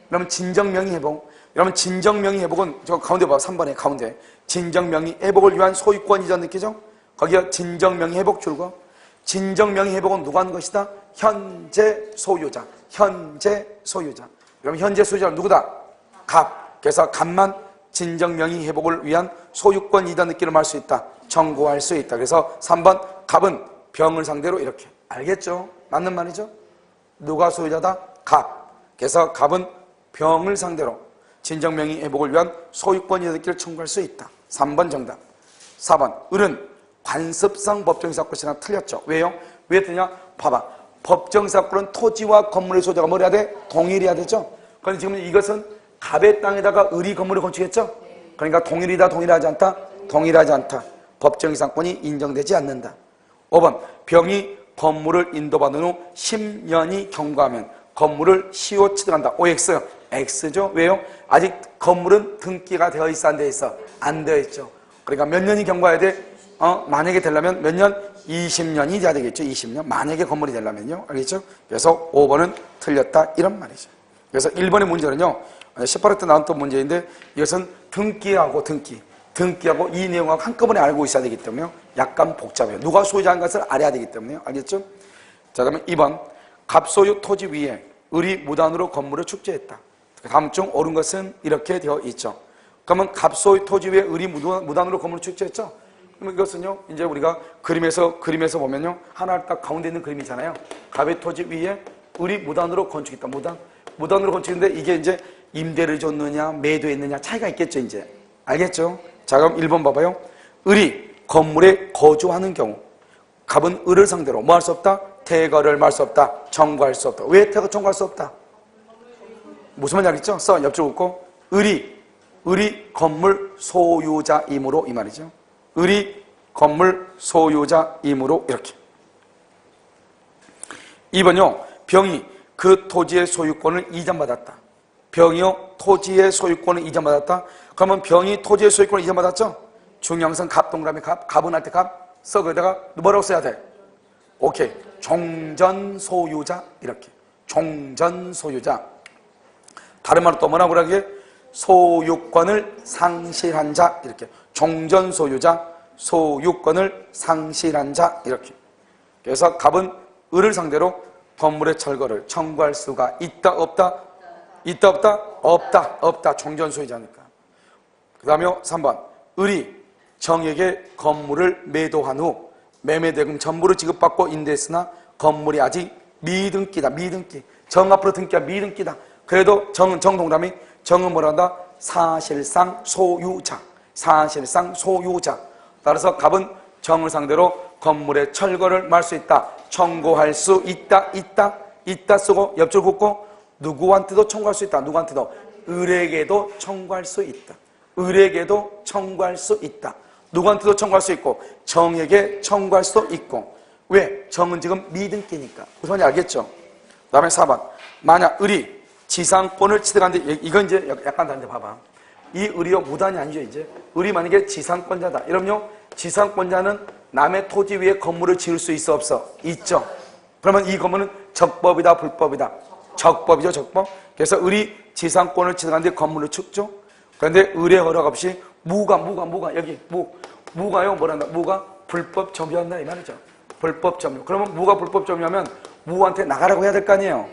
그러면 진정명의 회복. 여러분 진정명의 회복은 저 가운데 봐 3번에 가운데 진정명의 회복을 위한 소유권 이전 느끼죠? 거기에 진정명의 회복 줄거. 진정명의 회복은 누가 하는 것이다? 현재 소유자. 그럼 현재 소유자는 누구다? 갑. 그래서 갑만 진정명의 회복을 위한 소유권 이전 느끼를 말 수 있다. 청구할 수 있다. 그래서 3번 갑은 병을 상대로 이렇게. 알겠죠? 맞는 말이죠? 누가 소유자다? 갑. 그래서 갑은 병을 상대로 진정명의 회복을 위한 소유권 이전 느끼를 청구할 수 있다. 3번 정답. 4번 을은 관습상 법정사건이나 틀렸죠. 왜요? 왜 틀냐? 봐봐. 법정사건은 토지와 건물의 소유자가 뭘 해야 돼? 동일해야 되죠. 그런데 지금 이것은 갑의 땅에다가 을이 건물을 건축했죠. 그러니까 동일하지 않다? 동일하지 않다. 법정사건이 인정되지 않는다. 5번 병이 건물을 인도받은 후 10년이 경과하면 건물을 시효 취득한다. OX. X죠. 왜요? 아직 건물은 등기가 되어 있어 안 되어 있어? 안 되어 있죠. 그러니까 몇 년이 경과해야 돼? 만약에 되려면 몇 년? 20년이 돼야 되겠죠. 20년. 만약에 건물이 되려면요. 알겠죠? 그래서 5번은 틀렸다. 이런 말이죠. 그래서 1번의 문제는요. 18회 때 나왔던 문제인데 이것은 등기하고 이 내용하고 한꺼번에 알고 있어야 되기 때문에 약간 복잡해요. 누가 소유자인 것을 알아야 되기 때문에요. 알겠죠? 자, 그러면 2번. 갑소유 토지 위에 을이 무단으로 건물을 축제했다. 다음 중 옳은 것은 이렇게 되어 있죠. 그러면 갑소유 토지 위에 을이 무단으로 건물을 축제했죠. 그럼 이것은요, 이제 우리가 그림에서 보면요, 하나 딱 가운데 있는 그림이잖아요. 갑의 토지 위에 을이 무단으로 건축했다. 무단으로 건축했는데 이게 이제 임대를 줬느냐, 매도했느냐 차이가 있겠죠, 이제. 알겠죠? 자, 그럼 1번 봐봐요. 을이 건물에 거주하는 경우, 갑은 을을 상대로 뭐 할 수 없다? 태거를 말 수 없다. 청구할 수 없다. 왜 태거 청구할 수 없다? 무슨 말인지 알겠죠? 써, 옆줄 긋고. 을이 건물 소유자이므로, 이 말이죠. 을이 건물 소유자이므로, 이렇게. 2번요. 병이 그 토지의 소유권을 이전받았다. 병이요, 토지의 소유권을 이전받았다. 그러면 병이 토지의 소유권을 이전받았죠? 중형선 갑, 동그라미 갑, 갑은 할 때 갑, 써, 거기다가 뭐라고 써야 돼? 오케이. 종전 소유자, 이렇게. 종전 소유자. 다른 말로 또 뭐라고 그러게? 소유권을 상실한 자, 이렇게. 종전 소유자, 소유권을 상실한 자, 이렇게. 그래서 갑은 을을 상대로 건물의 철거를 청구할 수가 있다, 없다? 있다, 없다? 없다, 없다. 종전 소유자니까. 그 다음에 3번. 을이 정에게 건물을 매도한 후 매매대금 전부를 지급받고 인도했으나 건물이 아직 미등기다. 미등기. 정 앞으로 등기가 미등기다. 그래도 정은 정동남이 정은 뭐라 한다? 사실상 소유자. 사실상 소유자. 따라서 갑은 정을 상대로 건물의 철거를 말 수 있다. 청구할 수 있다. 있다 쓰고 옆줄 긋고 누구한테도 청구할 수 있다. 누구한테도? 을에게도 청구할 수 있다. 을에게도 청구할 수 있다. 누구한테도 청구할 수 있고 정에게 청구할 수도 있고. 왜? 정은 지금 미등기니까. 무슨 말인지 알겠죠? 그 다음에 4번. 만약 을이 지상권을 취득하는데, 이건 이제 약간 다른데 봐봐. 이 을이요, 무단이 아니죠, 이제. 을이 만약에 지상권자다. 이러면요, 지상권자는 남의 토지 위에 건물을 지을 수 있어, 없어? 있죠. 그러면 이 건물은 적법이다, 불법이다? 적법이죠, 적법. 그래서 을이 지상권을 취득하는데 건물을 축죠. 그런데 을의 허락 없이 무가 여기 무가요, 뭐란다? 무가 불법 점유한다, 이 말이죠. 불법 점유. 그러면 무가 불법 점유하면 무한테 나가라고 해야 될 거 아니에요.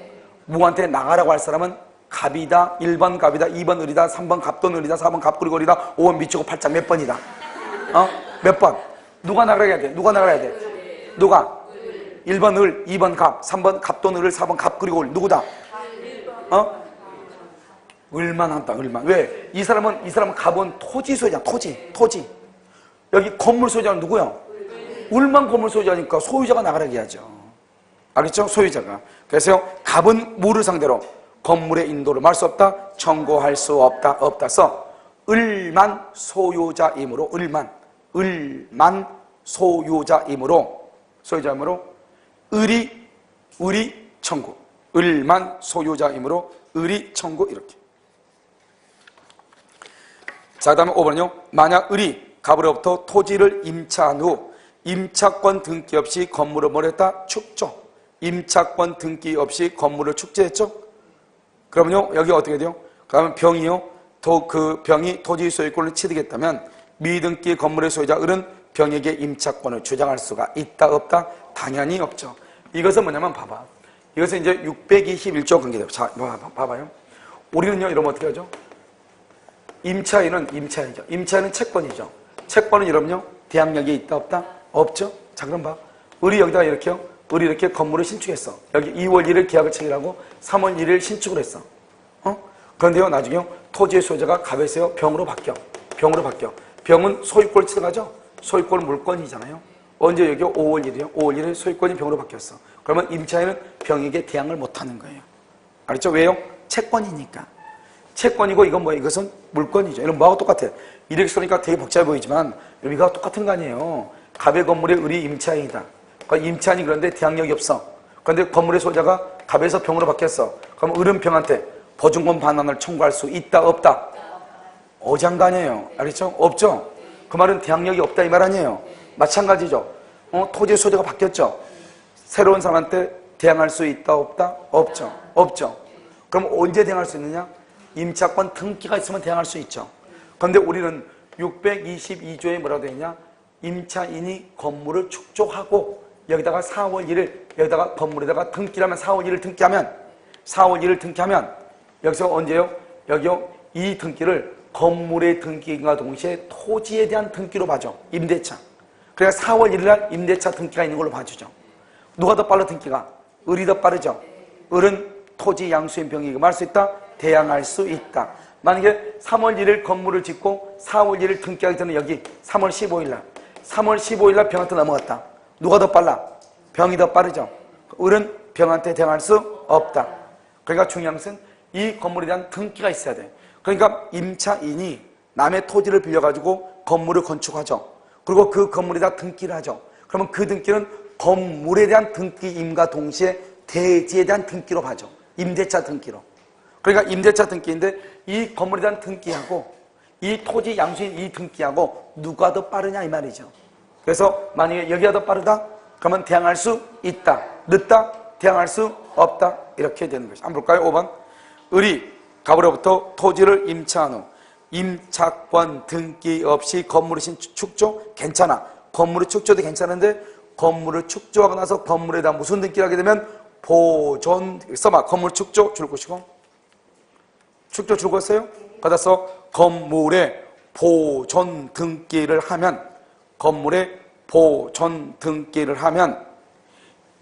무한테 나가라고 할 사람은 갑이다, 1번 갑이다, 2번 을이다, 3번 갑돈 을이다, 4번 갑구리고 을이다, 5번 미치고 8자 몇 번이다? 몇 번? 누가 나가라 해야 돼? 누가 나가라 해야 돼? 누가? 1번 을, 2번 갑, 3번 갑돈 을, 4번 갑구리고 을. 누구다? 을만 한다, 을만. 왜? 이 사람은 갑은 토지 소유자, 토지. 여기 건물 소유자는 누구야? 을만 건물 소유자니까 소유자가 나가라 해야죠. 알겠죠? 소유자가. 그래서 갑은 무를 상대로 건물의 인도를 말 수 없다, 청구할 수 없다 써. 을만 소유자이므로, 을만 소유자이므로 을이 청구. 을만 소유자이므로 을이 청구, 이렇게. 자, 그 다음에 5번은요. 만약 을이 갑으로부터 토지를 임차한 후 임차권 등기 없이 건물을 뭘 했다? 축조. 임차권 등기 없이 건물을 축제했죠? 그러면요, 여기 어떻게 돼요? 그러면 병이요, 그 병이 토지 소유권을 취득했다면 미등기 건물의 소유자 을은 병에게 임차권을 주장할 수가 있다, 없다? 당연히 없죠. 이것은 뭐냐면 봐봐. 이것은 이제 621조 관계돼요. 자, 봐봐요. 우리는요, 이러면 어떻게 하죠? 임차인은 임차인이죠. 임차인은 채권이죠. 채권은 이러면요, 대항력이 있다, 없다? 없죠? 자, 그럼 봐. 을이 여기다가 이렇게요. 을이 이렇게 건물을 신축했어. 여기 2월 1일 계약을 체결하고 3월 1일 신축을 했어. 그런데요, 나중에요, 토지의 소유자가 갑에서요, 병으로 바뀌어. 병은 소유권을 취득하죠? 소유권은 물권이잖아요. 언제 여기요? 5월 1일이요. 5월 1일 소유권이 병으로 바뀌었어. 그러면 임차인은 병에게 대항을 못하는 거예요. 알겠죠? 왜요? 채권이니까. 채권이고 이건 뭐예요? 이것은 물권이죠. 이런 뭐하고 똑같아. 이렇게 쓰니까 되게 복잡해 보이지만 이거하고 똑같은 거 아니에요. 갑의 건물에 을이 임차인이다. 그러니까 임차인이 그런데 대항력이 없어. 그런데 건물의 소유자가 갑에서 병으로 바뀌었어. 그럼 을은 병한테 보증권 반환을 청구할 수 있다, 없다? 어장관이에요. 알겠죠? 없죠? 그 말은 대항력이 없다, 이 말 아니에요. 마찬가지죠. 토지의 소유자가 바뀌었죠? 새로운 사람한테 대항할 수 있다, 없다? 없죠. 그럼 언제 대항할 수 있느냐? 임차권 등기가 있으면 대항할 수 있죠. 그런데 우리는 622조에 뭐라고 되어 있냐? 임차인이 건물을 축조하고 여기다가 4월 1일 여기다가 건물에다가 등기를 하면 4월 1일 등기하면 4월 1일 등기하면 여기서 언제요? 여기요 이 등기를 건물의 등기인과 동시에 토지에 대한 등기로 봐줘. 임대차. 그러니까 4월 1일 날 임대차 등기가 있는 걸로 봐주죠. 누가 더 빨라 등기가? 을이 더 빠르죠. 을은 토지 양수인 병이익을 할 수 있다. 대항할 수 있다. 만약에 3월 1일 건물을 짓고 4월 1일 등기하기 전에 여기 3월 15일 날 3월 15일 날 병한테 넘어갔다. 누가 더 빨라? 병이 더 빠르죠. 을은 병한테 대항할 수 없다. 그러니까 중요한 것은 이 건물에 대한 등기가 있어야 돼. 그러니까 임차인이 남의 토지를 빌려가지고 건물을 건축하죠. 그리고 그 건물에다 등기를 하죠. 그러면 그 등기는 건물에 대한 등기임과 동시에 대지에 대한 등기로 봐죠. 임대차 등기로. 그러니까 임대차 등기인데 이 건물에 대한 등기하고 이 토지 양수인 이 등기하고 누가 더 빠르냐 이 말이죠. 그래서 만약에 여기가 더 빠르다? 그러면 대항할 수 있다. 늦다? 대항할 수 없다. 이렇게 되는 것이죠. 한번 볼까요? 5번. 을이 갑으로부터 토지를 임차한 후 임차권 등기 없이 건물을 축조? 괜찮아. 건물을 축조도 괜찮은데 건물을 축조하고 나서 건물에다 무슨 등기를 하게 되면 보존, 써봐. 건물 축조 줄 것이고 축조 줄 것이에요? 받아서 건물에 보존 등기를 하면 건물에 보존 등기를 하면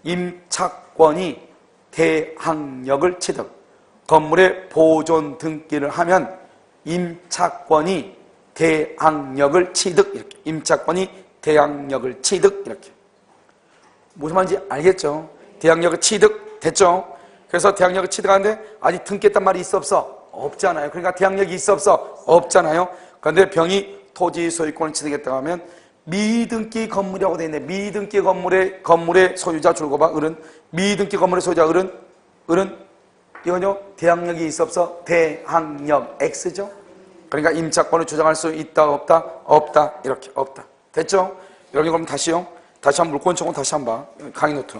임차권이 대항력을 취득. 건물에 보존 등기를 하면 임차권이 대항력을 취득. 이렇게. 임차권이 대항력을 취득. 이렇게. 무슨 말인지 알겠죠? 대항력을 취득 됐죠? 그래서 대항력을 취득하는데 아직 등기했단 말이 있어 없어? 없잖아요. 그러니까 대항력이 있어 없어? 없잖아요. 그런데 병이 토지 소유권을 취득했다고 하면 미등기 건물이라고 되어 있네. 미등기 건물의 소유자 줄거 봐. 을은 미등기 건물의 소유자 을은 이건요 대항력이 있어 없어? 대항력 X죠. 그러니까 임차권을 주장할 수 있다 없다? 없다. 이렇게 없다. 됐죠? 여러분 그럼 다시요. 다시 한번 물권 청구 다시 한번 봐. 강의 노트.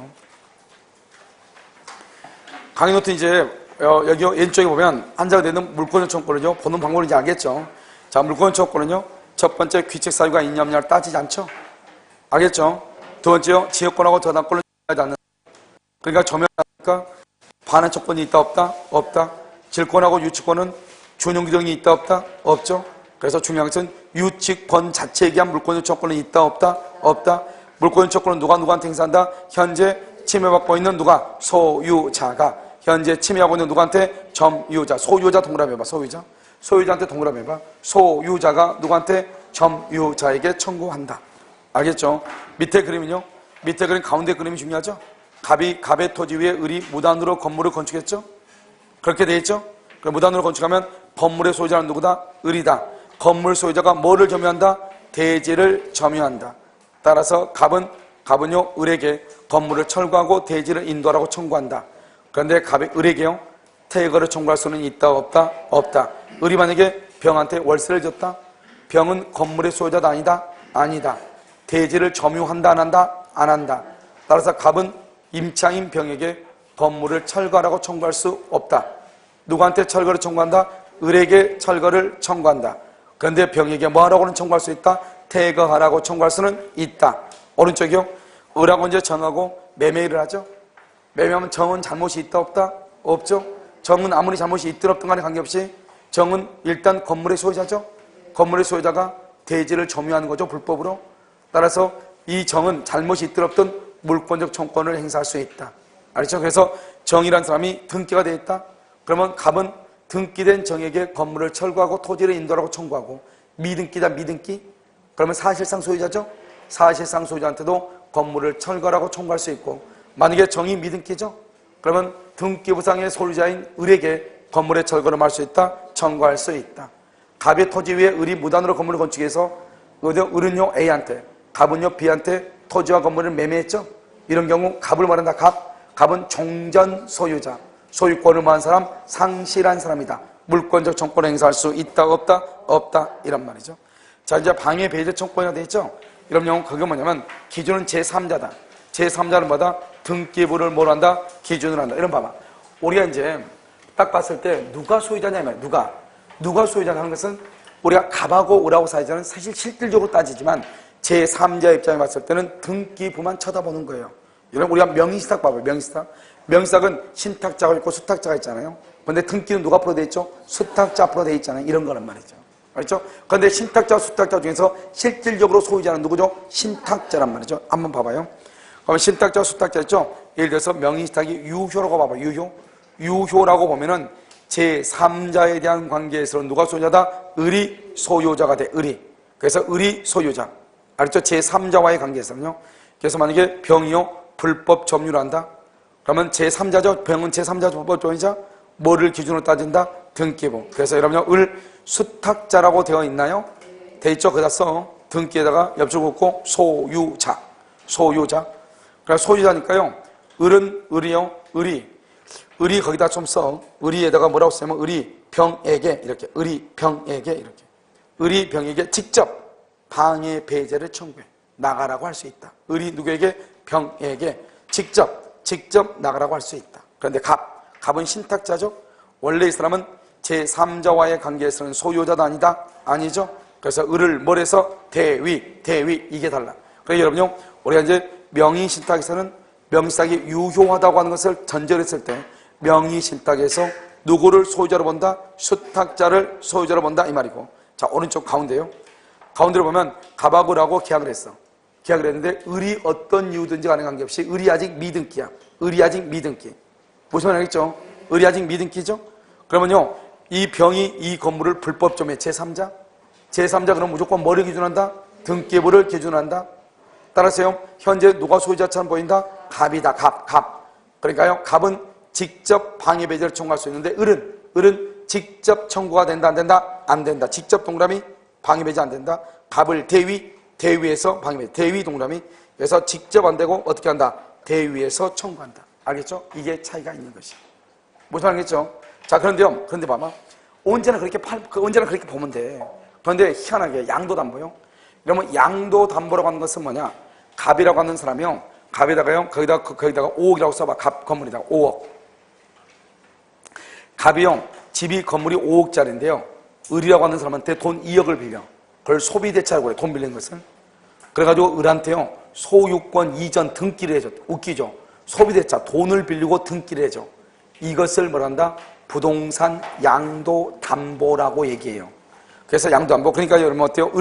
강의 노트 이제 여기 왼쪽에 보면 한 장에 되는 물권 요청권을요 보는 방법을 이제 알겠죠. 자, 물권 요청권은요 첫 번째 귀책 사유가 있냐 없냐를 따지지 않죠. 알겠죠? 두 번째요 지역권하고 저당권을 따지지 않는. 그러니까 점유하니까 반환 조건이 있다 없다? 없다. 질권하고 유치권은 준용 규정이 있다 없다? 없죠. 그래서 중요한 것은 유치권 자체에 대한 물권 요청권은 있다 없다? 없다. 물권 요청권은 누구한테 행사한다? 현재 침해받고 있는 누가? 소유자가. 현재 침해하고 있는 누구한테? 점유자. 소유자 동그라미 해봐. 소유자한테 동그라미 해봐. 소유자가 누구한테? 점유자에게 청구한다. 알겠죠? 밑에 그림은요? 밑에 그림 가운데 그림이 중요하죠? 갑의 토지 위에 을이 무단으로 건물을 건축했죠? 그렇게 돼 있죠? 그럼 무단으로 건축하면 건물의 소유자는 누구다? 을이다. 건물 소유자가 뭐를 점유한다? 대지를 점유한다. 따라서 갑은요 을에게 건물을 철거하고 대지를 인도하라고 청구한다. 그런데 을에게요 퇴거를 청구할 수는 있다 없다? 없다. 을이 만약에 병한테 월세를 줬다? 병은 건물의 소유자도 아니다? 아니다. 대지를 점유한다 안 한다? 안 한다. 따라서 갑은 임차인 병에게 건물을 철거하라고 청구할 수 없다. 누구한테 철거를 청구한다? 을에게 철거를 청구한다. 그런데 병에게 뭐 하라고는 청구할 수 있다? 퇴거하라고 청구할 수는 있다. 오른쪽이요. 을하고 이제 정하고 매매를 하죠. 매매하면 정은 잘못이 있다 없다? 없죠. 정은 아무리 잘못이 있든 없든 간에 관계없이 정은 일단 건물의 소유자죠. 건물의 소유자가 대지를 점유하는 거죠. 불법으로. 따라서 이 정은 잘못이 있든 없든 물권적 청구권을 행사할 수 있다. 알죠? 그래서 정이라는 사람이 등기가 되어 있다. 그러면 갑은 등기된 정에게 건물을 철거하고 토지를 인도하라고 청구하고 미등기다 미등기. 그러면 사실상 소유자죠. 사실상 소유자한테도 건물을 철거하라고 청구할 수 있고 만약에 정이 미등기죠. 그러면 등기부상의 소유자인 을에게 건물의 철거를 할 수 있다. 청구할 수 있다. 갑의 토지 위에 을이 무단으로 건물을 건축해서 을은요 A한테 갑은요 B한테 토지와 건물을 매매했죠. 이런 경우 갑을 말한다. 갑은 종전 소유자. 소유권을 모한 사람, 상실한 사람이다. 물권적 청구권을 행사할 수 있다 없다? 없다. 이란 말이죠. 자, 이제 방해 배제 청구권이 되어 있죠. 이런 경우 그게 뭐냐면 기준은 제3자다. 제3자는 뭐다? 등기부를 뭘 한다? 기준으로 한다. 이런 봐봐. 우리가 이제 딱 봤을 때 누가 소유자냐면 누가 소유자냐 하는 것은 우리가 갑하고 을하고 사유자는 사실 실질적으로 따지지만 제3자 입장에 봤을 때는 등기부만 쳐다보는 거예요. 여러분 우리가 명의신탁 봐봐요. 명의신탁은 신탁자가 있고 수탁자가 있잖아요. 근데 등기는 누가 앞으로 돼 있죠? 수탁자 앞으로 돼 있잖아요. 이런 거란 말이죠. 알죠? 그런데 신탁자, 수탁자 중에서 실질적으로 소유자는 누구죠? 신탁자란 말이죠. 한번 봐봐요. 그럼 신탁자, 수탁자 있죠? 예를 들어서 명의신탁이 유효라고 봐봐요. 유효라고 보면은 제3자에 대한 관계에서는 누가 소유자다? 을이 소유자가 돼. 그래서 을이 소유자. 알죠? 제3자와의 관계에서는요. 그래서 만약에 병이요 불법 점유를 한다. 그러면 제3자죠. 병은 제3자 불법 점유자. 뭐를 기준으로 따진다? 등기부. 그래서 여러분요 을 수탁자라고 되어 있나요? 돼 있죠. 거기다 써. 등기에다가 옆줄 긋고 소유자. 그래서 소유자니까요. 을은 을이요. 을이 거기다 좀 써. 을이에다가 뭐라고 쓰냐면 을이 병에게 이렇게. 을이 병에게 직접 방해 배제를 청구해. 나가라고 할 수 있다. 을이 누구에게? 병에게 직접 나가라고 할 수 있다. 그런데 갑은 신탁자죠. 원래 이 사람은 제3자와의 관계에서는 소유자도 아니다? 아니죠. 그래서 을을 뭘 해서? 대위 이게 달라. 그래서 여러분요 우리가 이제 명의신탁에서는 명의신탁이 유효하다고 하는 것을 전제로 했을 때 명의신탁에서 누구를 소유자로 본다? 수탁자를 소유자로 본다 이 말이고. 자 오른쪽 가운데요. 가운데로 보면 갑하고 을하고 계약을 했어. 계약을 했는데 을이 어떤 이유든지 간에 관계없이 을이 아직 미등기야. 보시면 알겠죠? 을이 아직 미등기죠? 그러면요 이 병이 이 건물을 불법 점유해. 제3자 그럼 무조건 뭐를 기준한다? 등기부를 기준한다. 따라서요 현재 누가 소유자처럼 보인다? 갑이다. 갑. 그러니까요 갑은 직접 방해 배제를 청구할 수 있는데 을은 직접 청구가 된다 안 된다? 안 된다. 직접 동그라미 방해 배제 안 된다. 갑을 대위에서 방해 배제. 대위 동그라미. 그래서 직접 안 되고 어떻게 한다? 대위에서 청구한다. 알겠죠? 이게 차이가 있는 것이. 무슨 말이겠죠? 자 그런데 봐봐. 언제나 그렇게 보면 돼. 그런데 희한하게 양도담보요. 그러면 양도담보라고 하는 것은 뭐냐? 갑이라고 하는 사람이요. 갑에다가요 거기다가 5억이라고 써봐. 갑 건물이다가 5억. 갑이요 집이 건물이 5억짜리인데요. 을이라고 하는 사람한테 돈 2억을 빌려. 그걸 소비대차라고 그래. 돈 빌린 것을. 그래가지고 을한테요 소유권 이전 등기를 해줘. 웃기죠? 소비대차 돈을 빌리고 등기를 해줘. 이것을 뭐란다? 부동산 양도담보라고 얘기해요. 그래서 양도담보. 그러니까 여러분 어때요?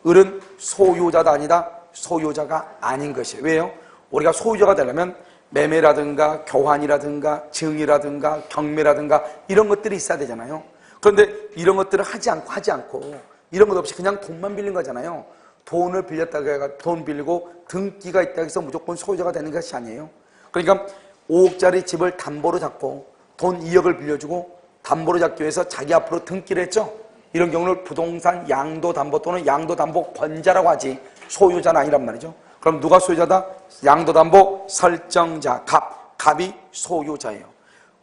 을은 소유자가 아니다? 소유자가 아닌 것이에요. 왜요? 우리가 소유자가 되려면 매매라든가 교환이라든가 증이라든가 경매라든가 이런 것들이 있어야 되잖아요. 그런데 이런 것들을 하지 않고 이런 것 없이 그냥 돈만 빌린 거잖아요. 돈을 빌렸다가 해가 돈 빌리고 등기가 있다고 해서 무조건 소유자가 되는 것이 아니에요. 그러니까 5억짜리 집을 담보로 잡고 돈 2억을 빌려주고 담보로 잡기 위해서 자기 앞으로 등기를 했죠. 이런 경우를 부동산 양도담보 또는 양도담보권자라고 하지 소유자는 아니란 말이죠. 그럼 누가 소유자다? 양도담보 설정자 갑이 소유자예요.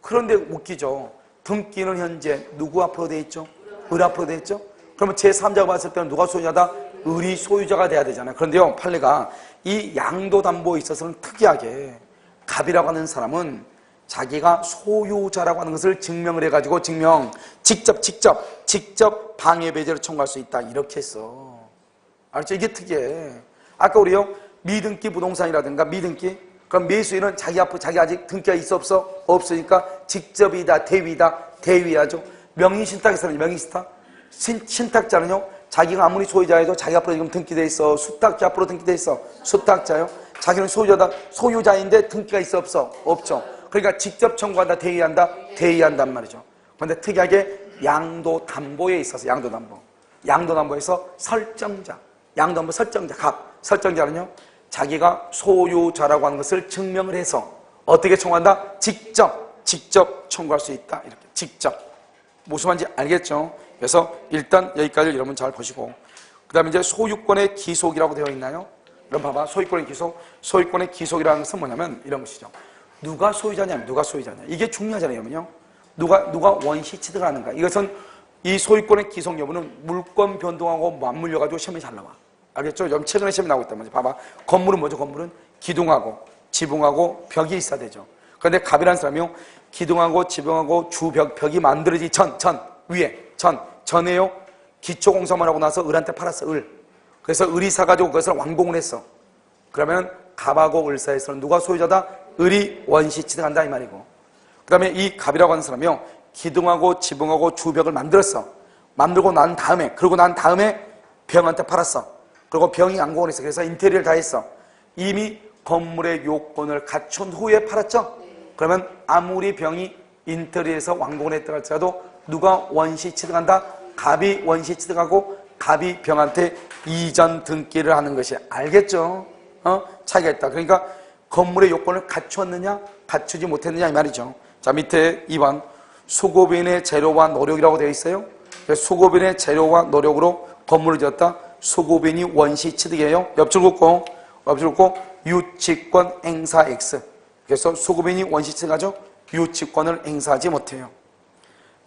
그런데 웃기죠. 등기는 현재 누구 앞으로 돼 있죠? 을 앞으로 돼 있죠? 그러면 제3자가 봤을 때는 누가 소유자다? 을이 소유자가 돼야 되잖아요. 그런데요 판례가 이 양도담보에 있어서는 특이하게 갑이라고 하는 사람은 자기가 소유자라고 하는 것을 증명을 해가지고 직접 방해 배제를 청구할 수 있다 이렇게 했어. 알죠? 이게 특이해. 아까 우리요 미등기 부동산이라든가 미등기 그럼 매수인은 자기 아직 등기가 있어 없어? 없으니까 직접이다 대위하죠. 명의신탁에서는 명의신탁 신탁자는요 자기가 아무리 소유자여도 자기 앞으로 지금 등기돼 있어. 수탁자 앞으로 등기돼 있어. 수탁자요. 자기는 소유자인데 등기가 있어 없어? 없죠. 그러니까 직접 청구한다 대위한단 말이죠. 그런데 특이하게 양도담보에 있어서 양도담보에서 양도담보 설정자 갑 설정자는요 자기가 소유자라고 하는 것을 증명을 해서 어떻게 청구한다? 직접 청구할 수 있다. 이렇게 직접. 무슨 말인지 알겠죠? 그래서 일단 여기까지 여러분 잘 보시고 그 다음에 이제 소유권의 기속이라고 되어 있나요? 그럼 봐봐. 소유권의 기속이라는 것은 뭐냐면 이런 것이죠. 누가 소유자냐 이게 중요하잖아요. 여러분요. 누가 원시 취득을 하는가. 이것은 이 소유권의 기속 여부는 물권 변동하고 맞물려가지고 시험에 잘 나와. 알겠죠? 여러분 최근에 시험에 나오고 있단 말이죠. 봐봐. 건물은 뭐죠? 건물은 기둥하고 지붕하고 벽이 있어야 되죠. 그런데 갑이라는 사람이요. 기둥하고 지붕하고 벽이 만들어지기 전에요. 기초공사만 하고 나서 을한테 팔았어. 그 그래서 을이 사가지고 그것을 완공을 했어. 그러면 갑하고 을 사이에서는 누가 소유자다? 을이 원시 취득한다 이 말이고, 그 다음에 이 갑이라고 하는 사람이요, 기둥하고 지붕하고 주벽을 만들었어. 만들고 난 다음에, 그러고 난 다음에 병한테 팔았어. 그리고 병이 완공을 했어. 그래서 인테리어를 다 했어. 이미 건물의 요건을 갖춘 후에 팔았죠? 그러면 아무리 병이 인테리어에서 완공을 했다 할지라도 누가 원시 취득한다? 갑이 원시 취득하고 갑이 병한테 이전 등기를 하는 것이, 알겠죠? 차이가 있다. 그러니까 건물의 요건을 갖추었느냐 갖추지 못했느냐 이 말이죠. 자, 밑에 2번 수고빈의 재료와 노력이라고 되어 있어요. 수고빈의 재료와 노력으로 건물을 지었다. 수고빈이 원시 취득이에요. 옆줄 긋고 유치권 행사 X. 그래서 수고빈이 원시 취득하죠. 유치권을 행사하지 못해요.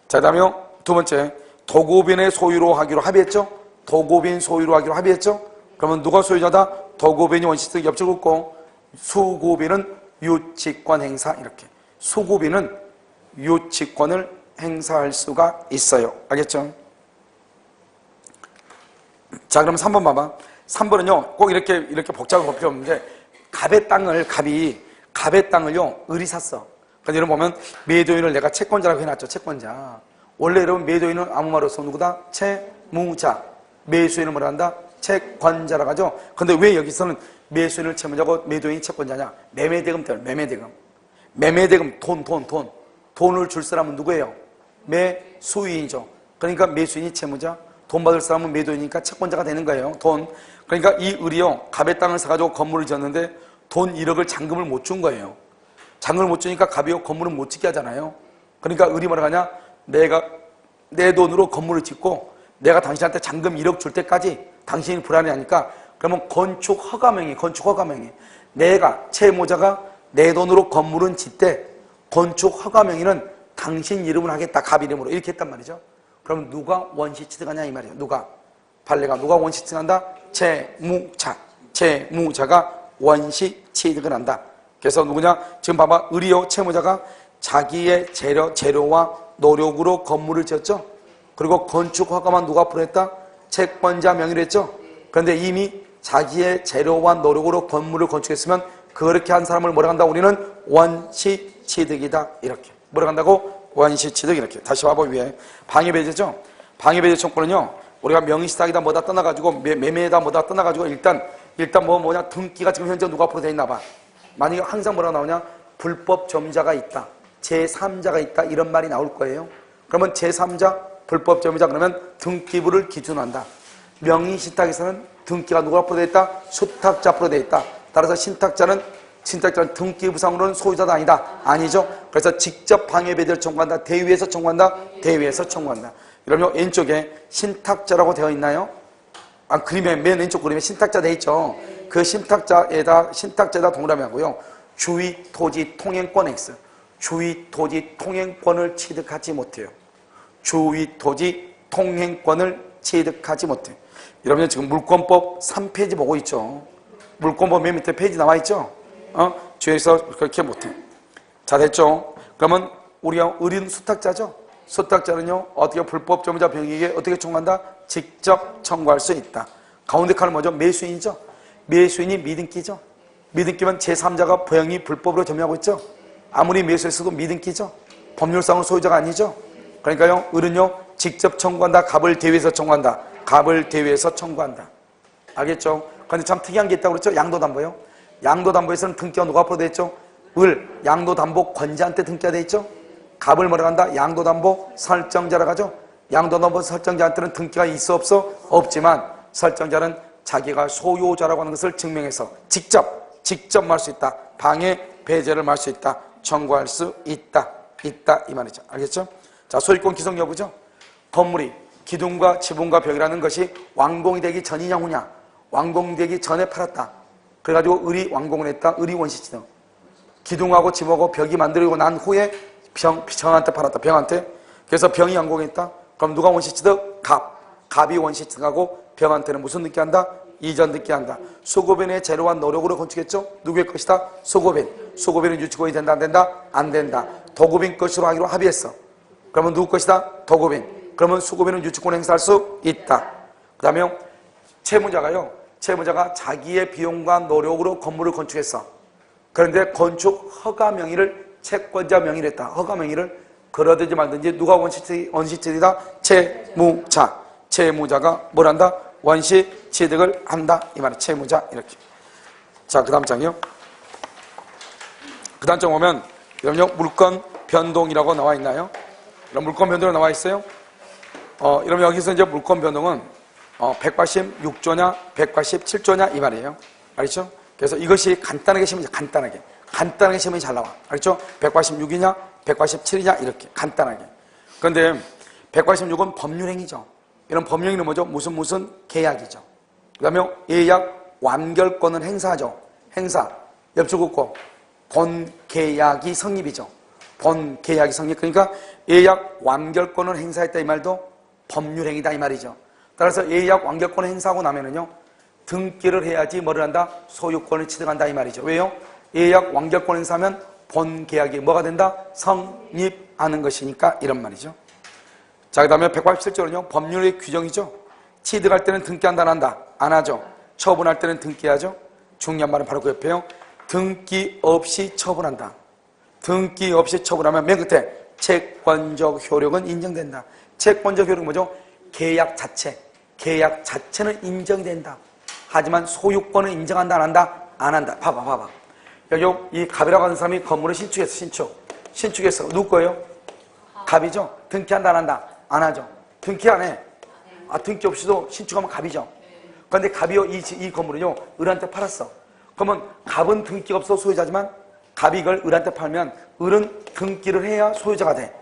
자, 다음에 두 번째, 도고빈의 소유로 하기로 합의했죠. 도고빈 소유로 하기로 합의했죠. 그러면 누가 소유자다? 도고빈이 원시 취득. 옆줄 긋고 수고빈은 유치권 행사. 이렇게 수고빈은 유치권을 행사할 수가 있어요. 알겠죠? 자, 그럼 3번 봐봐. 3번은요 꼭 이렇게 복잡하게 볼 필요 없는 게, 갑의 땅을요 을이 샀어. 그러니까 여러분 보면 매도인을 내가 채권자라고 해놨죠. 채권자. 원래 여러분 매도인은 아무 말 없어. 누구다? 채무자. 매수인을 뭐라 한다? 채권자라고 하죠. 근데 왜 여기서는 매수인을 채무자고 매도인이 채권자냐? 매매대금 때문에. 매매대금 돈을 줄 사람은 누구예요? 매수인이죠. 그러니까 매수인이 채무자, 돈 받을 사람은 매도인이니까 채권자가 되는 거예요. 돈. 그러니까 이 을이요 갑의 땅을 사가지고 건물을 지었는데 돈 1억을 잔금을 못 준 거예요. 잔금을 못 주니까 갑이요 건물은 못 짓게 하잖아요. 그러니까 을이 뭐라 하냐? 내가 내 돈으로 건물을 짓고 내가 당신한테 잔금 1억 줄 때까지 당신이 불안해하니까, 그러면 건축 허가명이 내가 채무자가 내 돈으로 건물은 짓되 건축 허가명의는 당신 이름으로 하겠다. 갑 이름으로 이렇게 했단 말이죠. 그럼 누가 원시 취득하냐 이 말이에요. 누가 원시 취득한다? 채무자가 원시 취득을 한다. 그래서 누구냐? 지금 봐봐. 을이요 채무자가 자기의 재료와 노력으로 건물을 지었죠. 그리고 건축 허가만 누가 보냈다? 채권자 명의로 했죠. 그런데 이미 자기의 재료와 노력으로 건물을 건축했으면 그렇게 한 사람을 뭐라 한다? 우리는 원시 취득이다. 이렇게 뭐라 한다고? 원시 취득. 이렇게 다시 봐봐. 위에 방해배제죠. 방해배제 청구는요 우리가 명의시탁이다 뭐다 떠나가지고 매매다 뭐다 떠나가지고 일단 뭐냐 등기가 지금 현재 누가 앞으로 돼 있나 봐. 만약에 항상 뭐라고 나오냐? 불법 점유자가 있다, 제3자가 있다, 이런 말이 나올 거예요. 그러면 제3자, 불법 점유자 그러면 등기부를 기준한다. 명의신탁에서는 등기가 누가 앞으로 돼 있다? 수탁자 앞으로 돼 있다. 따라서 신탁자는 등기부상으로는 소유자가 아니다. 아니죠. 그래서 직접 방해배제를 청구한다. 대위에서 청구한다. 그러면 왼쪽에 신탁자라고 되어 있나요? 그림에 맨 왼쪽 그림에 신탁자 되어 있죠. 그 신탁자에다 동그라미 하고요. 주위 토지 통행권 X. 주위 토지 통행권을 취득하지 못해요. 주위 토지 통행권을 취득하지 못해. 여러분 지금 물권법 3페이지 보고 있죠. 물권법 맨 밑에 페이지 나와 있죠. 주위에서 그렇게 못해. 자, 됐죠. 그러면 우리가 을인 수탁자죠. 수탁자는요 어떻게 불법 점유자 병에게 어떻게 청구한다? 직접 청구할 수 있다. 가운데 칸은 뭐죠? 매수인이죠. 매수인이 미등기죠. 미등기면 제3자가 병이 불법으로 점유하고 있죠. 아무리 매수했어도 미등기죠. 법률상으로 소유자가 아니죠. 그러니까요 을은요 직접 청구한다. 갑을 대위에서 청구한다. 알겠죠? 그런데 참 특이한 게 있다고 그랬죠. 양도담보요. 양도담보에서는 등기가 누가 앞으로 돼 있죠? 을. 양도담보 권자한테 등기가 돼 있죠. 갑을 뭐라고 한다? 양도담보 설정자라고 하죠. 양도담보 설정자한테는 등기가 있어 없어? 없지만 설정자는 자기가 소유자라고 하는 것을 증명해서 직접 말 수 있다. 방해 배제를 말 수 있다. 청구할 수 있다 이 말이죠. 알겠죠? 자, 소유권 기성 여부죠. 건물이 기둥과 지붕과 벽이라는 것이 완공이 되기 전이냐 후냐. 완공되기 전에 팔았다. 그래가지고 을이 완공을 했다. 을이 원시취득. 기둥하고 지붕하고 벽이 만들어지고 난 후에 병한테 팔았다. 병한테. 그래서 병이 완공했다. 그럼 누가 원시취득? 갑이 원시취득하고 병한테는 무슨 등기한다? 이전 등기한다. 수고빈의 재료와 노력으로 건축했죠? 누구의 것이다? 수고빈은 유치권이 된다 안 된다? 안 된다. 도고빈 것으로 하기로 합의했어. 그러면 누구 것이다? 도고빈. 그러면 수고빈은 유치권 행사할 수 있다. 그 다음에 채무자가 자기의 비용과 노력으로 건물을 건축했어. 그런데 건축 허가 명의를 채권자 명의로 했다. 허가 명의를 걸어두지 말든지 누가 원시 취득이다? 채무자. 채무자가 뭘 한다? 원시 취득을 한다. 이 말은 채무자 이렇게. 자, 그 다음 장이요. 그 다음 장 보면 여러분요 물건 변동이라고 나와 있나요? 이런 물건 변동이 나와 있어요. 여러분 여기서 이제 물건 변동은 186조냐 187조냐 이 말이에요. 알겠죠? 그래서 이것이 간단하게 시면 간단하게 시면 잘 나와. 알겠죠? 186이냐 187이냐 이렇게 간단하게. 그런데 186은 법률행위죠. 이런 법률행위는 뭐죠? 무슨 계약이죠. 그 다음에 예약 완결권은 행사죠. 행사. 엽주국고 본계약이 성립이죠. 본계약이 성립. 그러니까 예약 완결권을 행사했다 이 말도 법률행위다 이 말이죠. 따라서 예약 완결권을 행사하고 나면은요 등기를 해야지 뭐를 한다? 소유권을 취득한다 이 말이죠. 왜요? 예약 완결권 행사하면 본계약이 뭐가 된다? 성립하는 것이니까 이런 말이죠. 자, 그 다음에 187조는요 법률의 규정이죠. 취득할 때는 등기한다 안 한다? 안 하죠. 처분할 때는 등기하죠. 중요한 말은 바로 그 옆에요. 등기 없이 처분한다. 등기 없이 처분하면 맨 끝에 채권적 효력은 인정된다. 채권적 효력은 뭐죠? 계약 자체는 인정이 된다. 하지만 소유권은 인정한다 안 한다? 안 한다. 봐봐. 여기 이 갑이라고 하는 사람이 건물을 신축했어. 신축했어. 누구 거예요? 갑이죠. 등기한다 안 한다? 안 하죠. 등기 안 해. 등기 없이도 신축하면 갑이죠. 그런데 갑이요 이 건물은요 을한테 팔았어. 그러면 갑은 등기가 없어 소유자지만 갑이 이걸 을한테 팔면 을은 등기를 해야 소유자가 돼.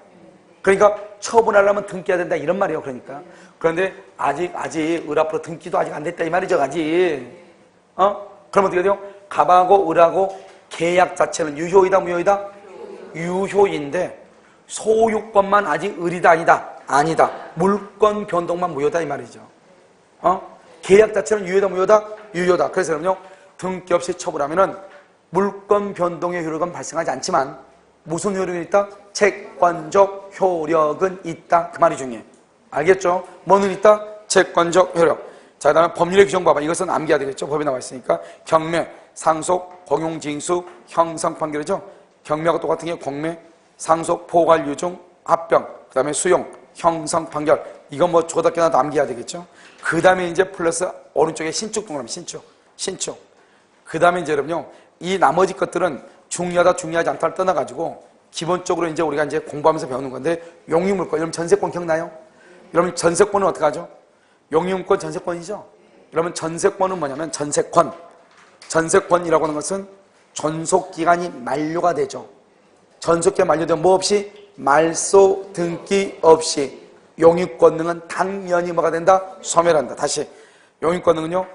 그러니까 처분하려면 등기해야 된다 이런 말이에요. 그러니까. 그런데 아직 을 앞으로 등기도 아직 안 됐다 이 말이죠. 아직. 그럼 어떻게 돼요? 갑하고 을하고 계약 자체는 유효이다 무효이다? 유효인데 소유권만 아직 을이다 아니다? 아니다. 물권 변동만 무효다 이 말이죠. 계약 자체는 유효다 무효다? 유효다. 그래서 그럼요 등기 없이 처분하면은 물권 변동의 효력은 발생하지 않지만 무슨 효력이 있다? 채권적 효력은 있다. 그 말이 중요해. 알겠죠? 뭐는 있다? 채권적 효력. 자, 그 다음에 법률의 규정 봐봐. 이것은 암기해야 되겠죠? 법에 나와 있으니까. 경매, 상속, 공용징수, 형성판결이죠? 경매하고 똑같은 게 공매, 상속, 포괄, 유증, 합병, 그 다음에 수용, 형성판결. 이건 뭐 조답게나도 암기해야 되겠죠? 그 다음에 이제 플러스 오른쪽에 신축 동그라미, 신축. 그 다음에 이제 여러분요, 이 나머지 것들은 중요하다, 중요하지 않다를 떠나가지고 기본적으로 이제 우리가 이제 공부하면서 배우는 건데 용익물권, 여러분 전세권 기억나요? 여러분 전세권은 어떻게 하죠? 용익물권 전세권이죠? 여러분 전세권은 뭐냐면 전세권이라고 하는 것은 존속기간이 만료가 되죠. 존속기간 만료되면 뭐 없이? 말소 등기 없이 용익권능은 당연히 뭐가 된다? 소멸한다. 다시 용익권능은요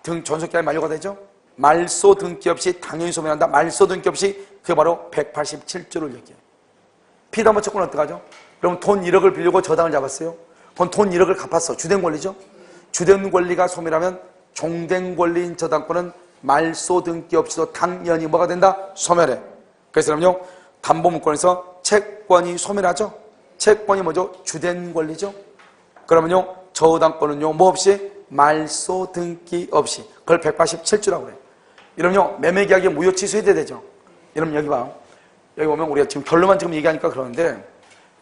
존속기간이 만료가 되죠? 말소 등기 없이 당연히 소멸한다. 말소 등기 없이 그게 바로 187조를 얘기해요. 피담보 채권은 어떡하죠? 그럼 돈 1억을 빌리고 저당을 잡았어요. 그럼 돈 1억을 갚았어. 주된 권리죠? 주된 권리가 소멸하면 종된 권리인 저당권은 말소 등기 없이도 당연히 뭐가 된다? 소멸해. 그래서 그럼요 담보물권에서 채권이 소멸하죠? 채권이 뭐죠? 주된 권리죠? 그러면요 저당권은요 뭐 없이? 말소 등기 없이. 그걸 187조라고 그래요. 이러면요 매매계약이 무효 취소해야 되죠. 여러분 여기 봐. 여기 보면 우리가 지금 결론만 지금 얘기하니까 그러는데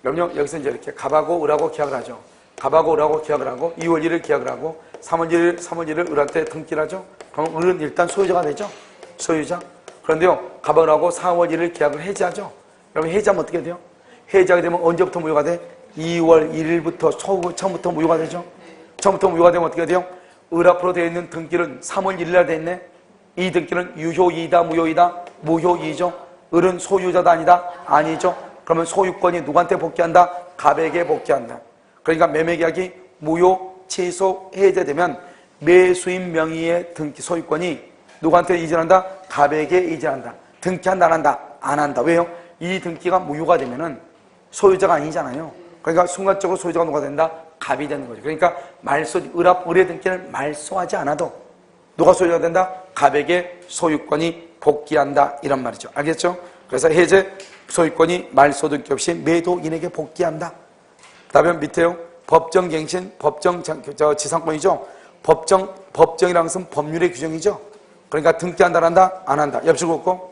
여러분요 여기서 이제 이렇게 갑하고 을하고 계약을 하죠. 갑하고 을하고 계약을 하고 2월 1일 계약을 하고 3월 1일 을한테 등기를 하죠. 그럼 을은 일단 소유자가 되죠. 소유자. 그런데요 갑하고 을하고 4월 1일 계약을 해지하죠. 여러분 해지하면 어떻게 돼요? 해지하게 되면 언제부터 무효가 돼? 2월 1일부터 처음부터 무효가 되죠. 처음부터 무효가 되면 어떻게 돼요? 을 앞으로 되어 있는 등기는 3월 1일 날 되어 있네. 이 등기는 유효이다 무효이다? 무효이죠. 을은 소유자다 아니다? 아니죠. 그러면 소유권이 누구한테 복귀한다? 갑에게 복귀한다. 그러니까 매매계약이 무효 취소 해제되면 매수인 명의의 등기 소유권이 누구한테 이전한다? 갑에게 이전한다. 등기한다 안 한다? 안 한다. 왜요? 이 등기가 무효가 되면은 소유자가 아니잖아요. 그러니까 순간적으로 소유자가 누가 된다? 갑이 되는 거죠. 그러니까 을의 등기를 말소하지 않아도 누가 소유자가 된다? 갑에게 소유권이 복귀한다. 이런 말이죠. 알겠죠? 그래서 해제 소유권이 말소 등기 없이 매도인에게 복귀한다. 다음에 밑에요. 법정갱신, 지상권이죠. 법정이라는 것은 법률의 규정이죠. 그러니까 등기한다, 안 한다? 안 한다. 옆줄 긋고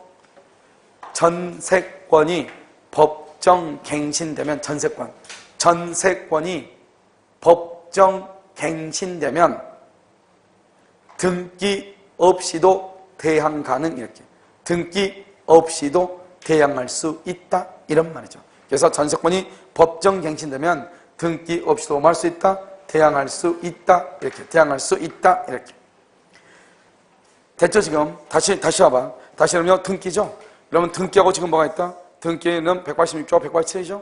전세권이 법정갱신되면 전세권이 법정갱신되면 등기 없이도 대항 가능 이렇게 등기 없이도 대항할 수 있다 이런 말이죠. 그래서 전세권이 법정갱신되면 등기 없이도 뭐 할 수 있다? 대항할 수 있다 이렇게 대항할 수 있다 이렇게 됐죠 지금? 다시 와봐. 다시 그러면 등기죠. 그러면 등기하고 지금 뭐가 있다? 등기는 186조와 187이죠.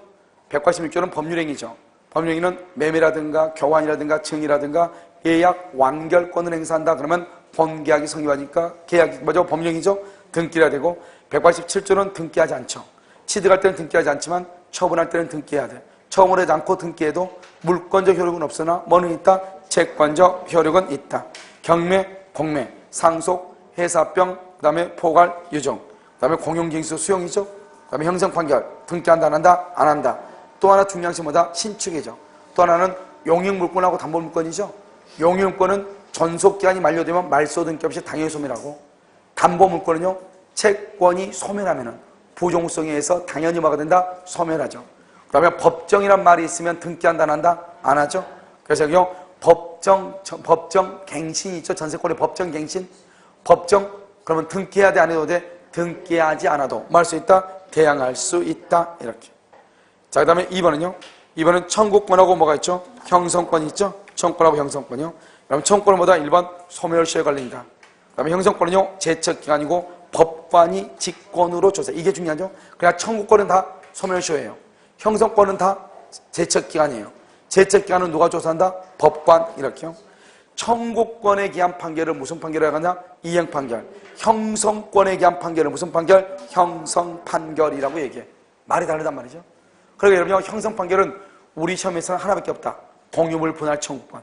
186조는 법률행위죠. 법률행위는 매매라든가 교환이라든가 증이라든가 예약 완결권을 행사한다. 그러면 본계약이 성립하니까 계약이 뭐죠? 법령이죠. 등기해야 되고 187조는 등기하지 않죠. 취득할 때는 등기하지 않지만 처분할 때는 등기해야 돼. 처분을 하지 않고 등기해도 물권적 효력은 없으나 뭐는 있다? 채권적 효력은 있다. 경매, 공매, 상속, 해사병, 그 다음에 포괄, 유정, 그 다음에 공용징수 수용이죠. 그 다음에 형성판결, 등기한다 안 한다? 안 한다. 또 하나 중요한 것이 뭐다? 신축이죠. 또 하나는 용익물권하고 담보물권이죠. 용익물권은 전속기간이 만료되면 말소 등기 없이 당연히 소멸하고 담보물권은요 채권이 소멸하면 부종성에 의해서 당연히 뭐가 된다? 소멸하죠. 그 다음에 법정이란 말이 있으면 등기한다 안 한다? 안 하죠. 그래서 여기요 법정갱신이 있죠. 전세권의 법정갱신 그러면 등기해야 돼 안 해도 돼? 등기하지 않아도 뭐 할 수 있다? 대항할 수 있다 이렇게. 자, 그 다음에 2번은요. 2번은 청구권하고 뭐가 있죠? 형성권이 있죠? 청구권하고 형성권이요. 그럼 청구권은 뭐다? 1번 소멸시효에 걸린다. 그 다음에 형성권은요. 제척기간이고 법관이 직권으로 조사. 이게 중요하죠? 그냥 청구권은 다 소멸시효예요. 형성권은 다 제척기간이에요. 제척기간은 누가 조사한다? 법관 이렇게요. 청구권에 기한 판결을 무슨 판결이라고 하냐? 이행판결. 형성권에 기한 판결을 무슨 판결? 형성판결이라고 얘기해. 말이 다르단 말이죠. 그러니까 여러분 형성판결은 우리 시험에서는 하나밖에 없다. 공유물 분할 청구권.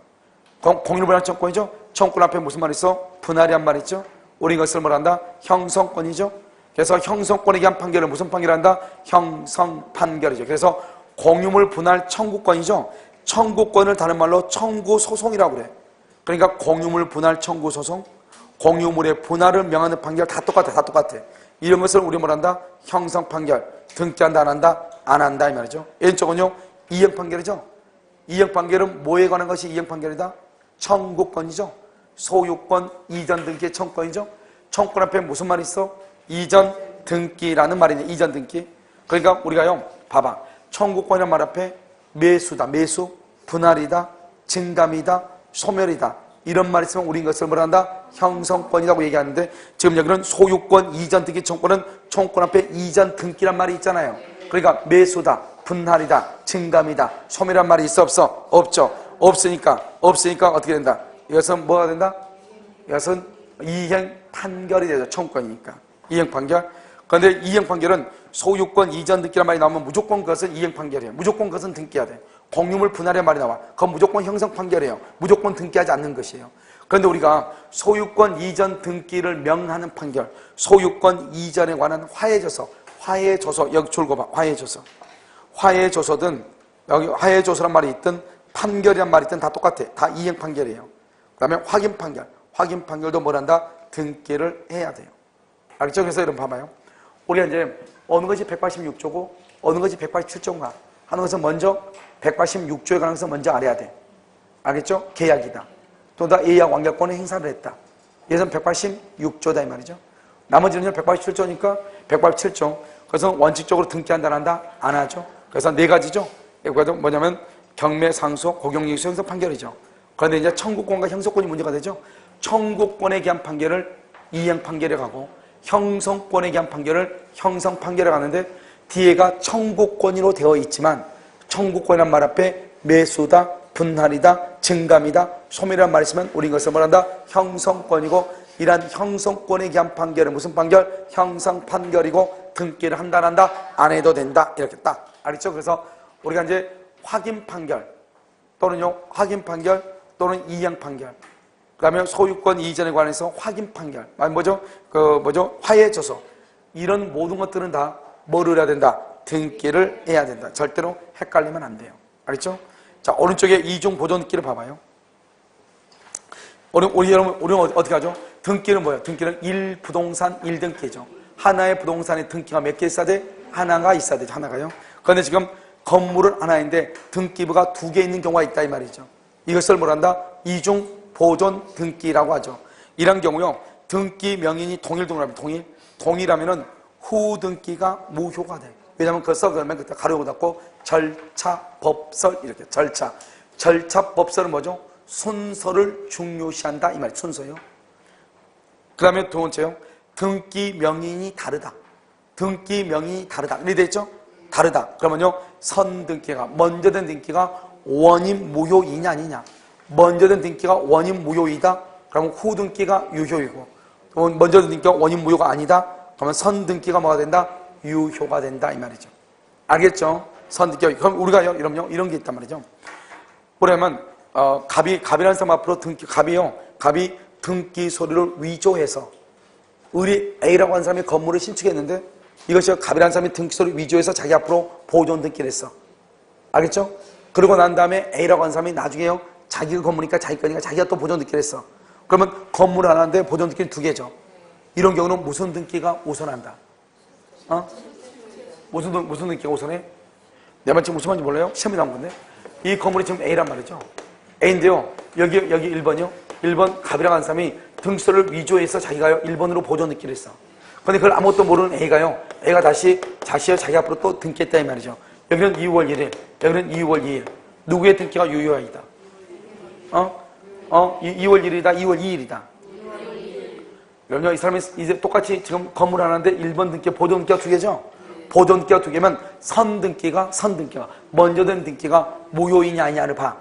공유물 분할 청구권이죠. 청구권 앞에 무슨 말이 있어? 분할이란 말이 있죠. 우리 이것을 뭐라 한다? 형성권이죠. 그래서 형성권에 기한 판결을 무슨 판결을 한다? 형성판결이죠. 그래서 공유물 분할 청구권이죠. 청구권을 다른 말로 청구소송이라고 그래. 그러니까 공유물 분할 청구소송, 공유물의 분할을 명하는 판결 다 똑같아. 이런 것을 우리 뭐란다? 형성판결. 등기한다 안 한다? 안 한다 이 말이죠. 왼쪽은요 이행판결이죠. 이행판결은 뭐에 관한 것이 이행판결이다? 청구권이죠. 소유권 이전 등기의 청구권이죠. 청구권 앞에 무슨 말이 있어? 이전 등기라는 말이네. 이전 등기. 그러니까 우리가요 봐봐. 청구권이라는 말 앞에 매수다. 매수, 분할이다, 증감이다, 소멸이다. 이런 말이 있으면 우리 이것을 뭐라 한다? 형성권이라고 얘기하는데 지금 여기는 소유권 이전 등기 청구권은 청구권 앞에 이전 등기란 말이 있잖아요. 그러니까 매수다, 분할이다, 증감이다, 소멸이란 말이 있어 없어? 없죠. 없으니까 어떻게 된다? 이것은 뭐가 된다? 이것은 이행 판결이 되죠. 청구권이니까. 이행 판결. 그런데 이행 판결은 소유권 이전 등기란 말이 나오면 무조건 그것은 이행 판결이에요. 무조건 그것은 등기해야 돼. 공유물 분할의 말이 나와. 그건 무조건 형성 판결이에요. 무조건 등기하지 않는 것이에요. 그런데 우리가 소유권 이전 등기를 명하는 판결, 소유권 이전에 관한 화해조서 여기 줄거 봐. 화해조서든 여기 화해조서란 말이 있든 판결이란 말이 있든 다 똑같아. 다 이행 판결이에요. 그 다음에 확인 판결도 뭐란다? 등기를 해야 돼요. 알겠죠? 그래서 여러분 봐봐요. 우리가 이제 어느 것이 186조고 어느 것이 187조인가 하는 것은 먼저 186조에 관한 것은 먼저 알아야 돼. 알겠죠? 계약이다. 또 다 예약 완결권의 행사를 했다. 예선 186조다 이 말이죠. 나머지는 187조니까 187조. 그래서 원칙적으로 등기한다 안 한다? 안 하죠. 그래서 네 가지죠. 그래서 뭐냐면 경매, 상속, 고경징수, 형성 판결이죠. 그런데 이제 청구권과 형성권이 문제가 되죠. 청구권에 기한 판결을 이행 판결에 가고 형성권에 기한 판결을 형성 판결에 가는데 뒤에가 청구권으로 되어 있지만 청구권이란 말 앞에 매수다, 분할이다, 증감이다, 소멸이란 말이 있으면 우리 이것을 뭐란다? 형성권이고 이러한 형성권에 기한 판결은 무슨 판결? 형성 판결이고 등기를 한다 안 한다? 안 해도 된다. 이렇게 딱 알겠죠? 그래서 우리가 이제 확인 판결 또는요 확인 판결 또는 이행 판결 그 다음에 소유권 이전에 관해서 확인 판결 화해조서 이런 모든 것들은 다 뭐를 해야 된다? 등기를 해야 된다. 절대로 헷갈리면 안 돼요. 알겠죠? 자, 오른쪽에 이중 보존 등기를 봐봐요. 우리는 어떻게 하죠? 등기는 뭐예요? 등기는 1부동산 1등기죠. 하나의 부동산의 등기가 몇 개 있어야 돼? 하나가 있어야 되죠. 하나가요. 그런데 지금 건물은 하나인데 등기부가 2개 있는 경우가 있다 이 말이죠. 이것을 뭐란다? 이중 보존 등기라고 하죠. 이런 경우요. 등기 명인이 동일하면 동일하면은 후 등기가 무효가 돼요. 왜냐하면 그걸 써그러면 그때 가로고 닫고 절차 법설 이렇게 절차 법설은 뭐죠? 순서를 중요시한다 이 말이에요. 순서요. 그 다음에 두 번째요. 등기 명인이 다르다. 등기 명인이 다르다. 이렇게 됐죠? 다르다. 그러면요. 선등기가 먼저 된 등기가 원인 무효이냐 아니냐. 먼저 된 등기가 원인 무효이다. 그러면 후 등기가 유효이고 먼저 된 등기가 원인 무효가 아니다. 그러면 선등기가 뭐가 된다? 유효가 된다 이 말이죠. 알겠죠? 선등기가. 그럼 우리가 이러면요. 이런 게 있단 말이죠. 그러면 갑이라는 사람 앞으로 갑이 등기 서류를 위조해서 의리 A라고 하는 사람이 건물을 신축했는데 이것이 갑이라는 사람이 등기 서류를 위조해서 자기 앞으로 보존 등기를 했어. 알겠죠? 그러고 난 다음에 A라고 하는 사람이 나중에요. 자기가 건물이니까 자기 거니까 자기가 또 보존 등기를 했어. 그러면 건물 하나인데 보존 등기는 2개죠. 이런 경우는 무슨 등기가 우선한다? 무슨 등기가 우선해? 내 말 지금 무슨 말인지 몰라요? 시험에 나온 건데. 이 건물이 지금 A란 말이죠. A인데요. 여기 1번이요. 1번 갑이라고 하는 사람이 등기서를 위조해서 자기가요 1번으로 보존 등기를 했어. 근데 그걸 아무것도 모르는 A가 다시 자기 앞으로 또 등기했다 이 말이죠. 여기는 2월 1일, 여기는 2월 2일. 누구의 등기가 유효하이다? 2월 1일이다, 2월 2일이다. 그럼요, 이 사람이 이제 똑같이 지금 건물 하나인데 1번 등기, 보존 등기가 2개죠? 보존 등기가 2개면 선등기가 먼저 된 등기가 무효이냐 아니냐를 봐.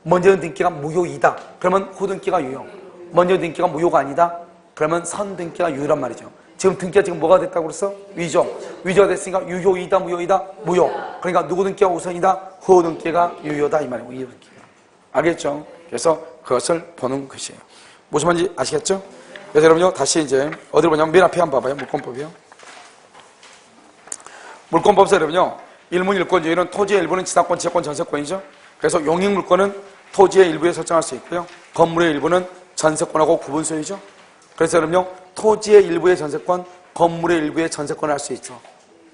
먼저 된 등기가 무효이다. 그러면 후등기가 유효. 먼저 된 등기가 무효가 아니다. 그러면 선등기가 유효란 말이죠. 지금 등기가 지금 뭐가 됐다고 그랬어? 위조가 됐으니까 유효이다, 무효이다? 무효. 그러니까 누구 등기가 우선이다? 후 등기가 유효다 이 말이고 이 등기가. 알겠죠? 그래서 그것을 보는 것이에요. 무슨 말인지 아시겠죠? 그래서 여러분요 다시 이제 어디로 보냐면 맨 앞에 한번 봐봐요. 물권법이요. 물권법에서 여러분요 일문일권주의는 토지의 일부는 지상권, 지역권, 전세권이죠. 그래서 용익물권은 토지의 일부에 설정할 수 있고요. 건물의 일부는 전세권하고 구분소유죠. 그래서 여러분요 토지의 일부의 전세권, 건물의 일부의 전세권을 할 수 있죠.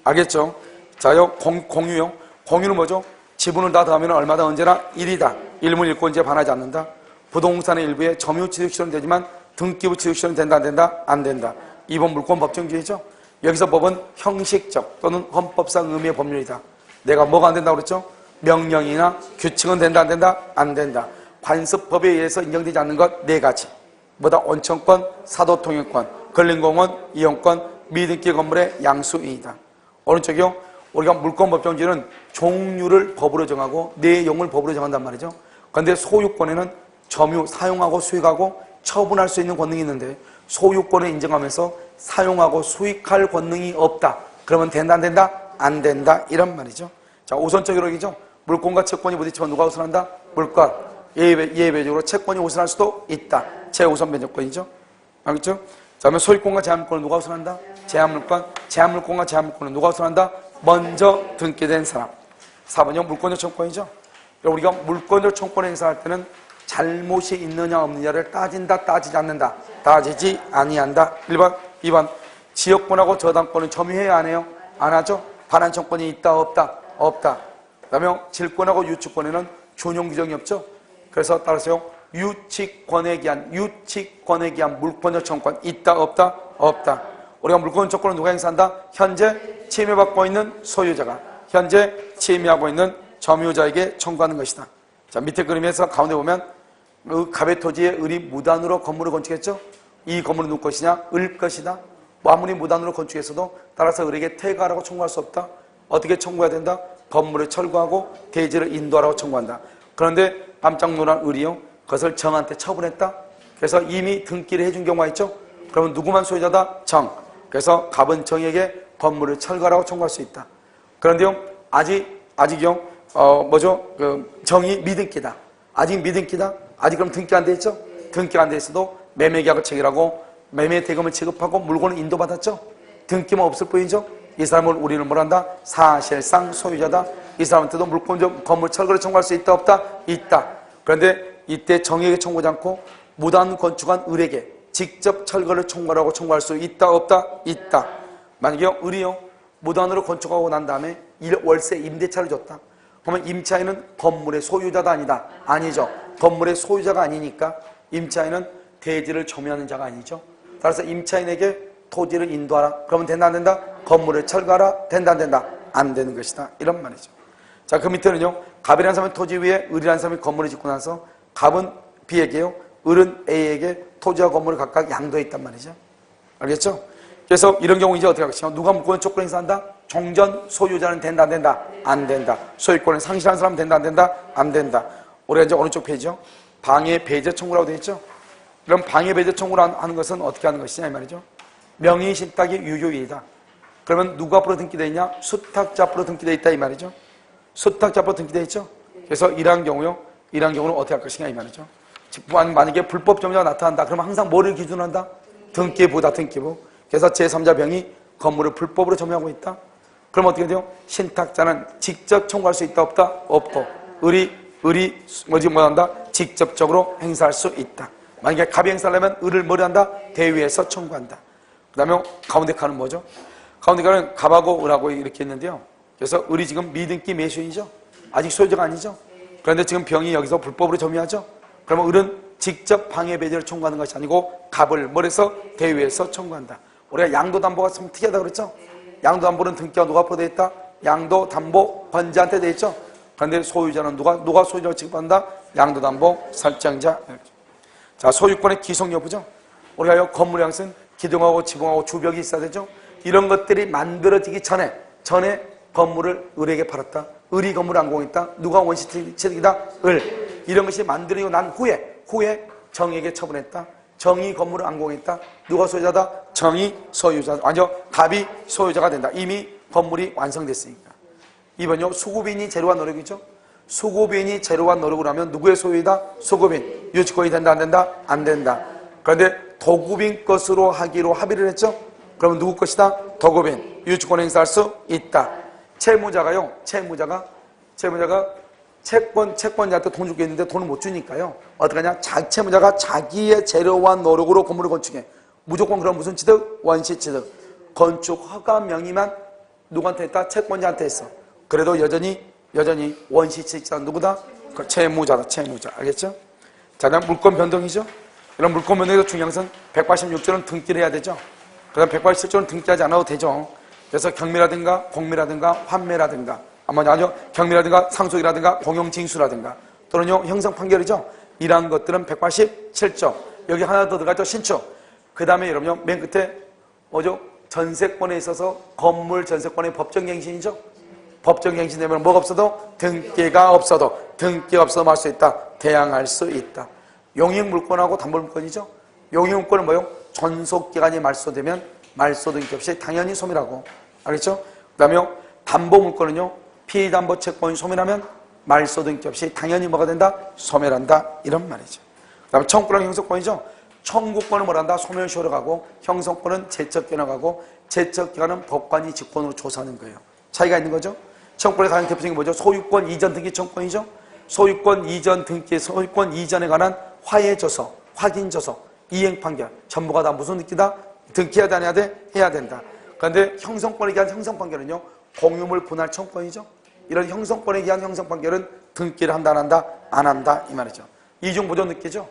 알겠죠? 자요 공유요. 공유는 뭐죠? 지분을 다 더하면 얼마다 언제나 1이다. 일문일권주의에 반하지 않는다. 부동산의 일부에 점유 취득 실현 되지만 등기부 취득 실현 된다 안 된다? 안 된다. 2번 물권 법정주의죠. 여기서 법은 형식적 또는 헌법상 의미의 법률이다. 내가 뭐가 안 된다고 그랬죠? 명령이나 규칙은 된다 안 된다? 안 된다. 관습법에 의해서 인정되지 않는 것 4가지. 뭐다? 온천권, 사도통행권, 근린공원, 이용권, 미등기 건물의 양수이다. 오른쪽이요. 우리가 물권법정주의는 종류를 법으로 정하고 내용을 법으로 정한단 말이죠. 그런데 소유권에는 점유, 사용하고 수익하고 처분할 수 있는 권능이 있는데 소유권을 인정하면서 사용하고 수익할 권능이 없다. 그러면 된다 안 된다? 안 된다. 이런 말이죠. 자, 우선적으로 얘기죠. 물권과 채권이 부딪히면 누가 우선한다? 물권. 예외적으로 채권이 우선할 수도 있다. 최우선 변제권이죠. 알겠죠? 자, 그러면 소유권과 제한물권은 누가 우선한다? 제한물권. 제한물권과 제한물권은 누가 우선한다? 먼저 등기된 사람. 4번이 물권적 청권이죠. 우리가 물권적 청권을 행사할 때는 잘못이 있느냐 없느냐를 따진다 따지지 않는다. 따지지 아니한다. 1번 2번 지역권하고 저당권은 점유해야 안 해요? 안 하죠? 반환 청권이 있다 없다? 없다. 그 다음에 질권하고 유치권에는 준용 규정이 없죠. 그래서 따라서요 유치권에 기한 물권적 청권 있다 없다? 없다. 우리가 물권적 청권을 누가 행사한다? 현재 침해받고 있는 소유자가 현재 침해하고 있는 점유자에게 청구하는 것이다. 자, 밑에 그림에서 가운데 보면 그 갑의 토지에 을이 무단으로 건물을 건축했죠? 이 건물은 누구 것이냐? 을 것이다. 아무리 무단으로 건축했어도 따라서 을에게 퇴가하라고 청구할 수 없다. 어떻게 청구해야 된다? 건물을 철거하고 대지를 인도하라고 청구한다. 그런데 깜짝 놀란 을이요 그것을 정한테 처분했다. 그래서 이미 등기를 해준 경우가 있죠? 그러면 누구만 소유자다? 정. 그래서 갑은 정에게 건물을 철거하라고 청구할 수 있다. 그런데요 아직요 정이 미등기다. 아직 미등기다. 아직 그럼 등기 안 돼 있죠? 등기가 안 돼 있어도 매매계약을 체결하고 매매 대금을 지급하고 물건을 인도받았죠? 등기만 없을 뿐이죠? 이 사람을 우리는 뭐란다? 사실상 소유자다. 이 사람한테도 물권 건물 철거를 청구할 수 있다 없다? 있다. 그런데 이때 정에게 청구하지 않고 무단 건축한 을에게 직접 철거를 청구하라고 청구할 수 있다 없다? 있다. 만약에 을이요 무단으로 건축하고 난 다음에 월세 임대차를 줬다. 그러면 임차인은 건물의 소유자도 아니다. 아니죠. 건물의 소유자가 아니니까 임차인은 대지를 점유하는 자가 아니죠. 따라서 임차인에게 토지를 인도하라. 그러면 된다 안 된다? 건물을 철거하라. 된다 안 된다? 안 되는 것이다. 이런 말이죠. 자, 그 밑에는요. 갑이라는 사람이 토지 위에 을이라는 사람이 건물을 짓고 나서 갑은 B에게요. 을은 A에게 토지와 건물을 각각 양도해 있단 말이죠. 알겠죠? 그래서 이런 경우 이제 어떻게 하겠어요? 누가 물권을 촉구를 행사한다? 종전 소유자는 된다 안 된다? 안 된다. 소유권을 상실한 사람은 된다 안 된다? 안 된다. 우리가 이제 어느 쪽 페이지요? 방해 배제 청구라고 되어 있죠? 그럼 방해 배제 청구를 하는 것은 어떻게 하는 것이냐 이 말이죠. 명의 신탁이 유효이다. 그러면 누구 앞으로 등기되어 있냐? 수탁자 앞으로 등기되어 있다 이 말이죠. 수탁자 앞으로 등기되어 있죠? 그래서 이러한 경우요. 이러한 경우는 어떻게 할 것이냐 이 말이죠. 만약에 불법 점유자가 나타난다. 그러면 항상 뭐를 기준으로 한다? 등기부다 등기부. 그래서 제3자 병이 건물을 불법으로 점유하고 있다. 그럼 어떻게 돼요? 신탁자는 직접 청구할 수 있다 없다? 없고 을이 뭐한다? 직접적으로 행사할 수 있다. 만약에 갑이 행사하려면 을을 뭐를 한다? 대위에서 청구한다. 그 다음에 가운데 칸은 뭐죠? 가운데 칸은 갑하고 을하고 이렇게 있는데요. 그래서 을이 지금 미등기 매수인이죠. 아직 소유자가 아니죠. 그런데 지금 병이 여기서 불법으로 점유하죠. 그러면 을은 직접 방해 배제를 청구하는 것이 아니고 갑을 뭘해서 대위에서 청구한다. 우리가 양도담보가 참 특이하다 그랬죠. 양도담보는 등기가 누가 앞으로 되어 있다? 양도담보 번지한테 되어 있죠. 그런데 소유자는 누가 소유자로 취급한다? 양도담보 설정자. 자, 소유권의 기속 여부죠. 우리가 건물의 양식은 기둥하고 지붕하고 주벽이 있어야 되죠. 이런 것들이 만들어지기 전에 건물을 을에게 팔았다. 을이 건물을 안공했다. 누가 원시취득이다? 을. 이런 것이 만들어지고 난 후에 정에게 처분했다. 정이 건물을 안공했다. 누가 소유자다? 정이 소유자. 아니죠. 갑이 소유자가 된다. 이미 건물이 완성됐으니까. 2번요. 수급인이 재료와 노력이죠. 수급인이 재료와 노력을 하면 누구의 소유이다? 수급인. 유치권이 된다 안 된다? 안 된다. 그런데 도급인 것으로 하기로 합의를 했죠. 그러면 누구 것이다? 도급인. 유치권 행사할 수 있다. 채무자가 채권자한테 돈 주고 있는데 돈을 못 주니까요. 어떻게 하냐? 채무자가 자기의 재료와 노력으로 건물을 건축해. 무조건 그럼 무슨 취득? 원시 취득. 건축 허가 명의만 누구한테 했다? 채권자한테 했어. 그래도 여전히 원시 취득자는 누구다? 그 채무자다. 채무자. 알겠죠? 자, 그다음 물권 변동이죠. 이런 물권 변동에서 중요한 것은 186조는 등기를 해야 되죠. 그다음 187조는 등기하지 않아도 되죠. 그래서 경매라든가 공매라든가 환매라든가 아니죠. 경매라든가 상속이라든가 공용징수라든가 또는요 형성 판결이죠. 이러한 것들은 187조. 여기 하나 더 들어가죠. 신축. 그 다음에 여러분요 맨 끝에 뭐죠? 전세권에 있어서 건물 전세권의 법정갱신이죠. 법정갱신되면 뭐가 없어도 등기가 없어도 할 수 있다. 대항할 수 있다. 용익물권하고 담보물권이죠. 용익물권은 뭐요? 존속기간이 말소되면 말소 등기 없이 당연히 소멸하고. 알겠죠? 그 다음에 담보물권은요 피담보 채권이 소멸하면 말소 등기 없이 당연히 뭐가 된다? 소멸한다. 이런 말이죠. 그 다음에 청구권은 형성권이죠. 청구권은 뭐란다? 소멸시효로 가고 형성권은 제척기간으로 가고 제척기간은 법관이 직권으로 조사하는 거예요. 차이가 있는 거죠. 청구권의 가장 대표적인 게 뭐죠? 소유권 이전 등기 청구권이죠. 소유권 이전 등기, 소유권 이전에 관한 화해조서, 확인조서, 이행판결 전부가 다 무슨 등기다? 등기해야 돼? 안 해야 돼? 해야 된다. 그런데 형성권에 기한 형성판결은요 공유물 분할 청구권이죠. 이런 형성권에 기한 형성판결은 등기를 한다 안 한다? 안 한다 이 말이죠. 이중 보존 등기죠.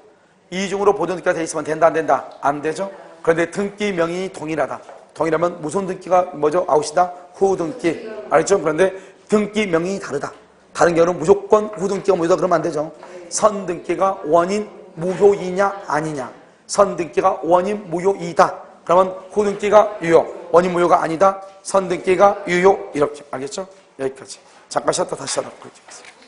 이중으로 보존 등기가 돼 있으면 된다 안 된다? 안 되죠. 그런데 등기 명인이 동일하다. 동일하면 무슨 등기가 뭐죠? 아웃이다? 후등기. 알겠죠? 그런데 등기 명인이 다르다. 다른 경우는 무조건 후등기가 무효다 그러면 안 되죠. 선등기가 원인 무효이냐 아니냐. 선등기가 원인 무효이다. 그러면 후등기가 유효. 원인 무효가 아니다. 선등기가 유효. 이렇게. 알겠죠? 여기까지. 잠깐 쉬었다 다시 하도록 하겠습니다.